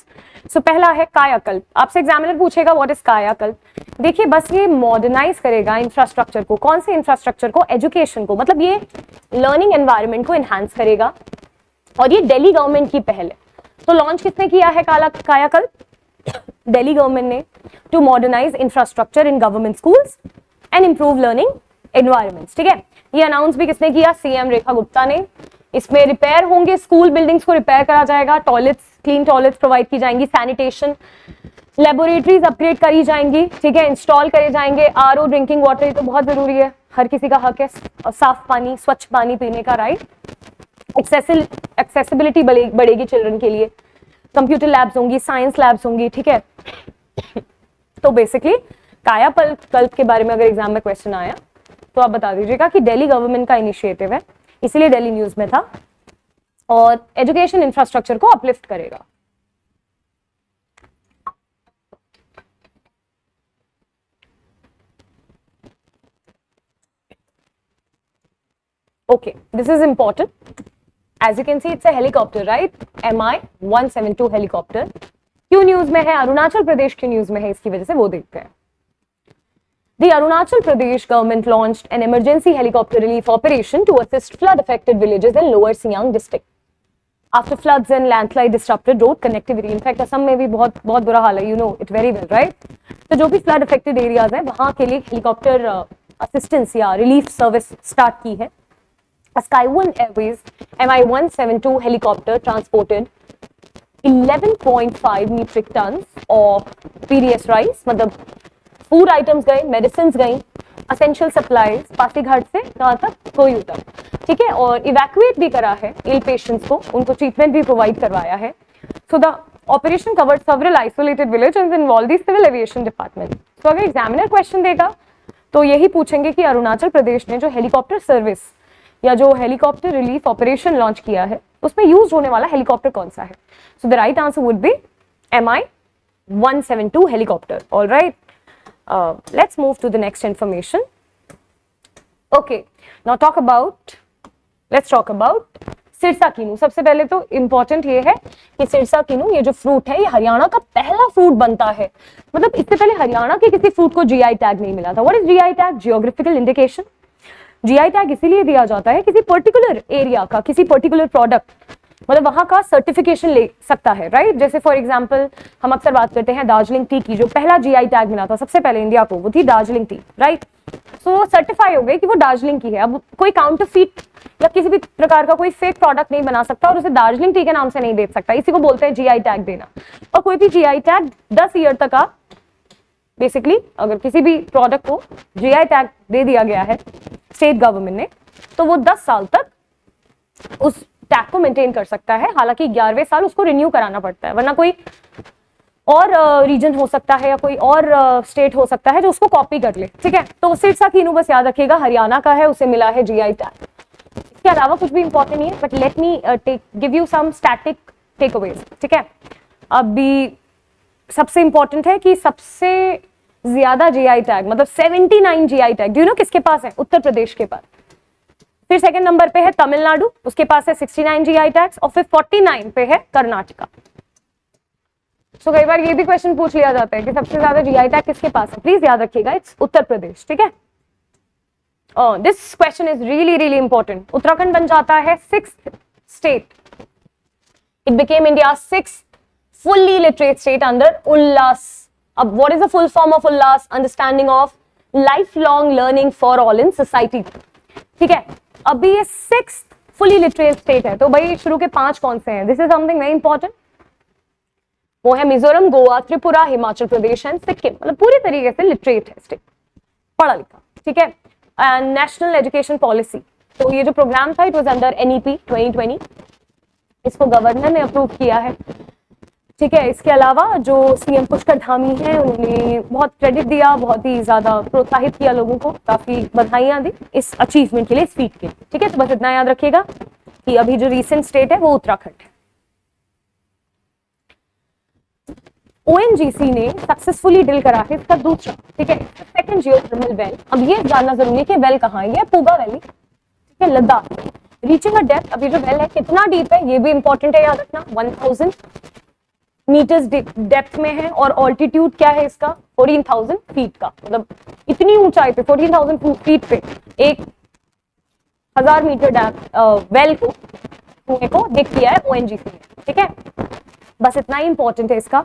So पहला है कायाकल्प। आपसे एग्जामिनर पूछेगा व्हाट इज कायाकल्प। देखिए, बस ये मॉडर्नाइज करेगा इंफ्रास्ट्रक्चर को। कौन से इंफ्रास्ट्रक्चर को? एजुकेशन को, मतलब ये लर्निंग एनवायरनमेंट को एनहांस करेगा और ये दिल्ली गवर्नमेंट की पहल है। तो लॉन्च किसने किया है कायाकल्प? दिल्ली गवर्नमेंट ने, to modernise infrastructure in government schools and improve learning environments, ठीक है। ये अनाउंस भी किसने किया? सीएम रेखा गुप्ता ने। इसमें रिपेयर होंगे, स्कूल बिल्डिंग्स को रिपेयर करा जाएगा, टॉयलेट्स, क्लीन टॉयलेट्स प्रोवाइड की जाएंगी, सैनिटेशन, लेबोरेटरीज अपग्रेड करी जाएंगी, ठीक है, इंस्टॉल करे जाएंगे, आरओ, ड्रिंकिंग वाटर, ये तो बहुत जरूरी है, हर किसी का हक है साफ पानी, स्वच्छ पानी पीने का, राइट। एक्सेसिबिलिटी बढ़ेगी चिल्ड्रन के लिए, कंप्यूटर लैब्स होंगी, साइंस लैब्स होंगी, ठीक है। तो बेसिकली कायाकल्प के बारे में अगर एग्जाम में क्वेश्चन आया तो आप बता दीजिएगा कि दिल्ली गवर्नमेंट का इनिशिएटिव है, इसलिए दिल्ली न्यूज में था, और एजुकेशन इंफ्रास्ट्रक्चर को अपलिफ्ट करेगा। Okay, this is important. As you can see, it's a helicopter, right? Mi-172 helicopter. क्यों न्यूज में है? अरुणाचल प्रदेश क्यों न्यूज में है, इसकी वजह से वो देखते हैं। The Arunachal Pradesh government launched an emergency helicopter relief operation to assist flood-affected villages in Lower Siang district. After floods and landslide disrupted road connectivity. In fact, Assam में भी बहुत बुरा हाल है, you know it very well, right? तो जो भी flood affected areas है, वहाँ के लिए हेलीकॉप्टर असिस्टेंस या रिलीफ सर्विस स्टार्ट की है। Skywoon Airways Mi-172 helicopter transported 11.5 metric tons of PDS rice, मतलब फूड आइटम्स गए, मेडिसिन गई, असेंशियल सप्लाईज पासीघाट से कहाँ तक? कोयू तक, ठीक है। और इवैक्यूएट भी करा है इल पेशेंट्स को, उनको ट्रीटमेंट भी प्रोवाइड करवाया है। So the operation covered several isolated village and involve the civil aviation department. तो अगर एग्जामिनर क्वेश्चन देगा तो यही पूछेंगे कि अरुणाचल प्रदेश ने जो हेलीकॉप्टर सर्विस या जो हेलीकॉप्टर रिलीफ ऑपरेशन लॉन्च किया है उसमें यूज होने वाला हेलीकॉप्टर कौन सा है? So the right answer would be Mi-172 helicopter. All right. Let's move to the next information. Okay, now let's talk about Sirsa kinnow. सबसे पहले तो इंपॉर्टेंट ये है कि सिरसा कीनू ये जो फ्रूट है ये हरियाणा का पहला फ्रूट बनता है। मतलब इससे पहले हरियाणा के किसी फ्रूट को जीआई टैग नहीं मिला था। What is GI tag? Geographical indication. GI tag इसीलिए दिया जाता है किसी पर्टिकुलर एरिया का, किसी पर्टिकुलर प्रोडक्ट, मतलब वहां का सर्टिफिकेशन ले सकता है, राइट? जैसे फॉर एग्जांपल हम अक्सर बात करते हैं दार्जिलिंग टी की, जो पहला जीआई टैग मिला था सबसे पहले इंडिया को, वो थी दार्जिलिंग टी, राइट? सो वो सर्टिफाई हो गई कि वो दार्जिलिंग की है। अब कोई काउंटरफीट या किसी भी प्रकार का कोई फेक प्रोडक्ट नहीं बना सकता और उसे दार्जिलिंग टी के नाम से नहीं बेच सकता। इसी को बोलते हैं जीआई टैग देना। और कोई भी जीआई टैग 10 ईयर तक का, बेसिकली अगर किसी भी प्रोडक्ट को जीआई टैग दे दिया गया है स्टेट गवर्नमेंट ने, तो वो 10 साल तक उस टैग को मेंटेन कर सकता है। हालांकि 11वें साल उसको रिन्यू कराना पड़ता है, वरना कोई और रीजन हो सकता है या कोई और स्टेट हो सकता है जो उसको कॉपी कर ले, ठीक है? तो सिरसा कीनू बस याद रखिएगा हरियाणा का है, उसे मिला है जीआई टैग। इसके अलावा कुछ भी इंपॉर्टेंट नहीं है, but let me give you some static takeaways, ठीक है? अभी सबसे इंपॉर्टेंट है कि सबसे ज्यादा जीआई टैग, मतलब 79 GI tag, do you know किसके पास है? उत्तर प्रदेश के पास। फिर सेकंड नंबर पे है तमिलनाडु, उसके पास है 69 जीआई टैग्स, और फिर 49 पे है कर्नाटका। तो कई बार ये भी क्वेश्चन पूछ लिया जाता है कि सबसे ज्यादा जीआई टैग किसके पास है? प्लीज याद रखिएगा, इट्स उत्तर प्रदेश, ठीक है? This question is really really important. Uttarakhand बन जाता है 6th state, it became India 6th fully literate state under ULLAS. अब what is the full form of ULLAS? Understanding of lifelong learning for all in society. ठीक है, अभी ये 6th fully literate state है। तो भाई शुरू के 5 कौन से हैं? This is something very important. वो है मिजोरम, गोवा, त्रिपुरा, हिमाचल प्रदेश एंड सिक्किम। मतलब पूरी तरीके से लिटरेट है स्टेट, पढ़ा लिखा, ठीक है? एंड नेशनल एजुकेशन पॉलिसी, तो ये जो प्रोग्राम था इट वाज अंडर NEP 2020, इसको गवर्नर ने अप्रूव किया है, ठीक है? इसके अलावा जो सीएम पुष्कर धामी हैं उन्होंने बहुत क्रेडिट दिया, बहुत ही ज्यादा प्रोत्साहित किया लोगों को, काफी बधाइयां दी इस अचीवमेंट के लिए, इस फीट के लिए, ठीक है? तो बस इतना याद रखिएगा कि अभी जो रिसेंट स्टेट है वो उत्तराखंड है। ONGC ने सक्सेसफुली ड्रिल करा है इसका दूसरा, ठीक है, सेकंड जियोथर्मल वेल। अब ये जानना जरूरी है कि वेल कहाँ है? ये पूगा वैली, ठीक है, लद्दाख। रीचिंग अ डेप्थ, अभी जो वेल है कितना डीप है ये भी इंपॉर्टेंट है, याद रखना। 1000 मीटर्स डेप्थ में है, और ऑल्टीट्यूड क्या है इसका? 14,000 फीट का। मतलब इतनी ऊंचाई पे 14,000 फीट पे 1000 मीटर वेल को कुएं को दिख दिया है ONGC ने, ठीक है? बस इतना ही इंपॉर्टेंट है इसका,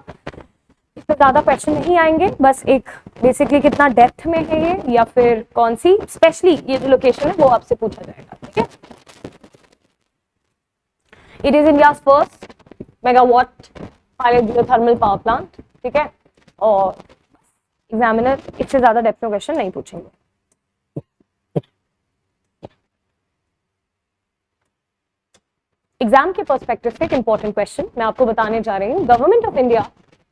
इसमें ज्यादा क्वेश्चन नहीं आएंगे। बस एक बेसिकली कितना डेप्थ में है ये, या फिर कौन सी स्पेशली ये जो लोकेशन है वो आपसे पूछा जाएगा, ठीक है? It is India first megawatt pilot geothermal power plant, ठीक है? और एग्जामिनर इससे ज्यादा डेप्थ में क्वेश्चन नहीं पूछेंगे। एग्जाम के पर्सपेक्टिव से एक इंपॉर्टेंट क्वेश्चन मैं आपको बताने जा रही हूँ। गवर्नमेंट ऑफ इंडिया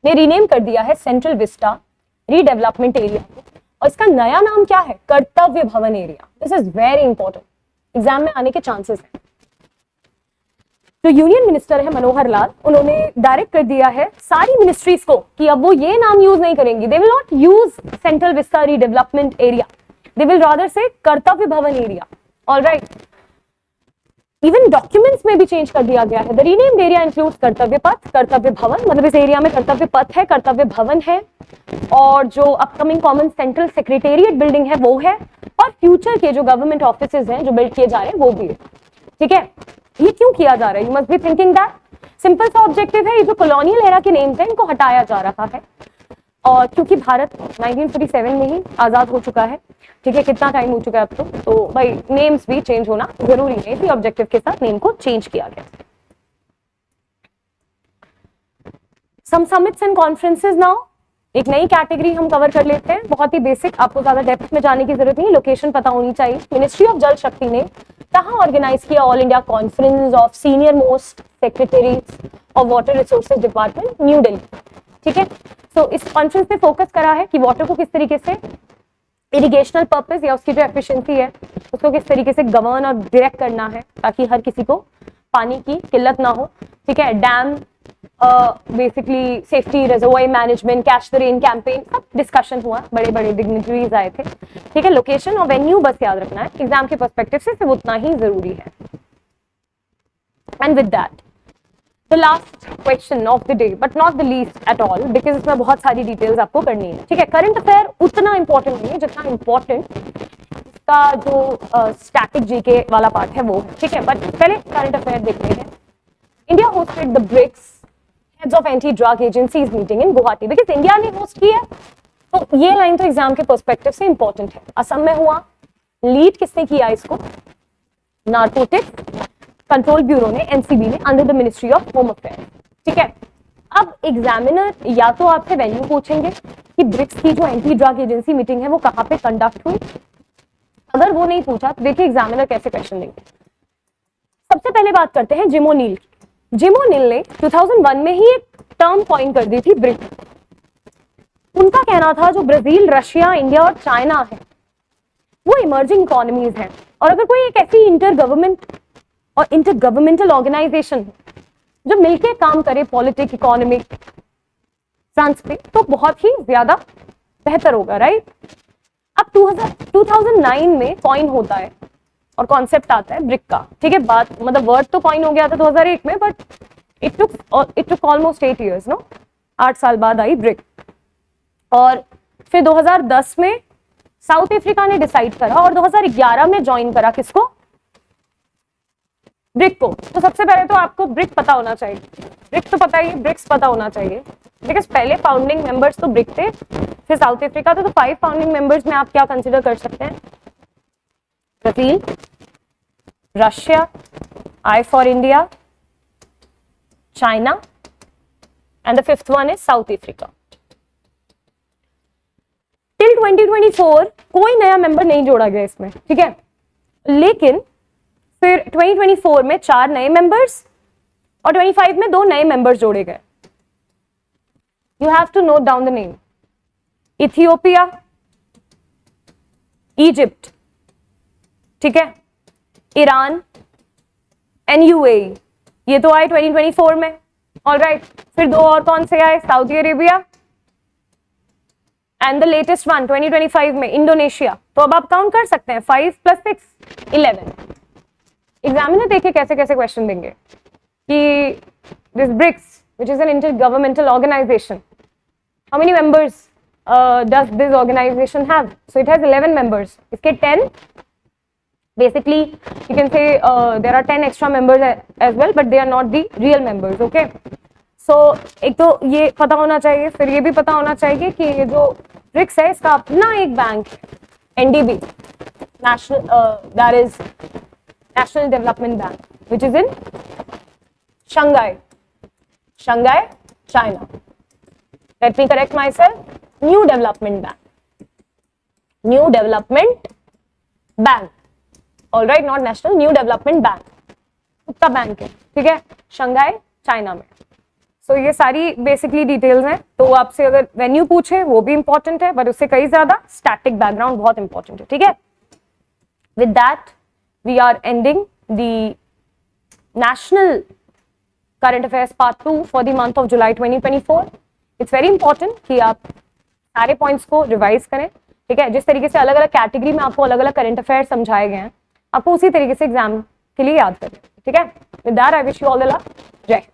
ने रीनेम कर दिया है सेंट्रल विस्टा रीडेवलपमेंट एरिया, और इसका नया नाम क्या है? कर्तव्य भवन area. This is very important, exam में आने के चांसेस हैं। जो यूनियन मिनिस्टर है मनोहर लाल, उन्होंने डायरेक्ट कर दिया है सारी मिनिस्ट्रीज को कि अब वो ये नाम यूज नहीं करेंगी। They will not use central Vista redevelopment area, they will rather से कर्तव्य भवन एरिया। ऑलराइट, इवन डॉक्यूमेंट्स में भी चेंज कर दिया गया है। द रीनेम्ड एरिया इंक्लूड्स कर्तव्य पथ, कर्तव्य भवन, मतलब इस एरिया में कर्तव्य पथ है, कर्तव्य भवन है, और जो upcoming common central secretariat building है वो है, और फ्यूचर के जो गवर्नमेंट ऑफिसेज हैं जो बिल्ड किए जा रहे हैं वो भी है, ठीक है? ये क्यों किया जा रहा है? You must be thinking that simple सा ऑब्जेक्टिव है, ये जो कॉलोनियल एरा के नेम्स हैं इनको हटाया जा रहा है, और क्योंकि भारत 1947 में ही आजाद हो चुका है, ठीक है? कितना टाइम हो चुका है अब तो भाई नेम्स भी चेंज होना जरूरी है, इसी ऑब्जेक्टिव के साथ नेम को चेंज किया गया। सम समिट्स एंड कॉन्फ्रेंसेस नाउ, एक नई कैटेगरी हम कवर कर लेते हैं, बहुत ही बेसिक, आपको ज्यादा डेप्थ में जाने की जरूरत नहीं, लोकेशन पता होनी चाहिए। मिनिस्ट्री ऑफ जल शक्ति ने कहाँ ऑर्गेनाइज किया all India conference of senior most secretaries of water resources department, new Delhi, ठीक है? तो इस कॉन्फ्रेंस पे फोकस करा है कि वाटर को किस तरीके से इरिगेशनल पर्पस या उसकी जो एफिशिएंसी है उसको किस तरीके से गवर्न और डायरेक्ट करना है ताकि हर किसी को पानी की किल्लत ना हो, ठीक है? Dam basically safety, reservoir management, catch the rain campaign, सब डिस्कशन हुआ, बड़े बड़े डिग्निटरीज आए थे, ठीक है। लोकेशन और वेन्यू बस याद रखना है, एग्जाम के पर्सपेक्टिव से सिर्फ उतना ही जरूरी है। And with that the last question of the day but not the least at all, because इसमें बहुत सारी डिटेल्स आपको करनी है, ठीक है। करंट अफेयर उतना इंपॉर्टेंट नहीं है जितना इंपॉर्टेंट इसका जो स्टैटिक जीके वाला पार्ट है वो है, ठीक है। बट पहले करंट अफेयर देखते हैं। India hosted the BRICS heads of anti drug agencies meeting in Guwahati, because India ने होस्ट किया, तो ये लाइन तो एग्जाम के पर्सपेक्टिव से इंपॉर्टेंट है। असम में हुआ, लीड किसने किया इसको? नारकोटिक्स कंट्रोल ब्यूरो ने, एनसीबी ने, under the ministry of home affairs, ठीक है। अब एग्जामिनर या तो आपसे वेन्यू पूछेंगे कि ब्रिक्स की जो एंटी ड्रग एजेंसी मीटिंग है वो कहां पे कंडक्ट हुई। अगर वो नहीं पूछा तो देखिए एग्जामिनर कैसे क्वेश्चन देंगे। सबसे पहले बात करते हैं जिम ओ'नील की। जिम ओ'नील ने 2001 में ही एक टर्म कॉइन कर दी थी, ब्रिक्स। उनका कहना था जो ब्राजील, रशिया, इंडिया और चाइना है वो इमर्जिंग इकोनॉमीज हैं, और अगर कोई एक ऐसी इंटर गवर्नमेंट और इंटर गवर्नमेंटल ऑर्गेनाइजेशन जो मिलकर काम करे पॉलिटिक, इकोनॉमिक फ्रंट्स पे, तो बहुत ही ज्यादा बेहतर होगा, राइट। अब 2009 में कॉइन होता है और कॉन्सेप्ट आता है ब्रिक का, ठीक है। बात मतलब वर्ड तो कॉइन हो गया था 2001 में, but it took almost 8 years, no, 8 साल बाद आई ब्रिक। और फिर 2010 में साउथ अफ्रीका ने डिसाइड करा और 2011 में ज्वाइन करा किसको? ब्रिक को। तो सबसे पहले तो आपको ब्रिक पता होना चाहिए, ब्रिक तो पता ही, ब्रिक्स पता होना चाहिए, बिकॉज पहले फाउंडिंग मेंबर्स तो ब्रिक थे, फिर साउथ अफ्रीका थे। तो 5 फाउंडिंग मेंबर्स में आप क्या कंसिडर कर सकते हैं? Brazil, Russia, I for India, China, and the 5th one is south Africa. Till 2024 कोई नया मेंबर नहीं जोड़ा गया इसमें, ठीक है। लेकिन फिर 2024 में 4 नए मेंबर्स और 25 में 2 नए मेंबर्स जोड़े गए। You have to note down the name. Ethiopia, Egypt, ठीक है, ईरान एंड यूएई, ये तो आए 2024 में, ऑलराइट। फिर 2 और कौन से आए? Saudi Arabia and the latest one 2025 में इंडोनेशिया। तो अब आप काउंट कर सकते हैं, 5 + 6 11। एग्जामिनर देखिए कैसे कैसे क्वेश्चन देंगे कि this BRICS which is an intergovernmental organisation, how many members does this organisation have? So it has 11 members. इसके 10 basically you can say there are 10 extra members as well, but they are not the real members, okay। so एक तो ये पता होना चाहिए, फिर ये भी पता होना चाहिए कि ये जो ब्रिक्स है इसका अपना एक बैंक है, NDB, national that is national development bank, which is in Shanghai, China। let me correct myself, new development bank, all right, not national, new development bank, उसका बैंक है, ठीक है, शंघाई, चाइना में। सो ये सारी बेसिकली डिटेल्स हैं। तो आपसे अगर वेन्यू पूछे वो भी इंपॉर्टेंट है, बट उससे कई ज्यादा स्टैटिक बैकग्राउंड बहुत इंपॉर्टेंट है, ठीक है। With that we are ending the national current affairs part 2 for the month of July 2024। It's very important कि आप सारे पॉइंट्स को रिवाइज करें, ठीक है। जिस तरीके से अलग अलग कैटेगरी में आपको अलग अलग करंट अफेयर समझाए गए हैं, आपको उसी तरीके से एग्जाम के लिए याद करें, ठीक है। With that I wish you all the luck. जय हिंद।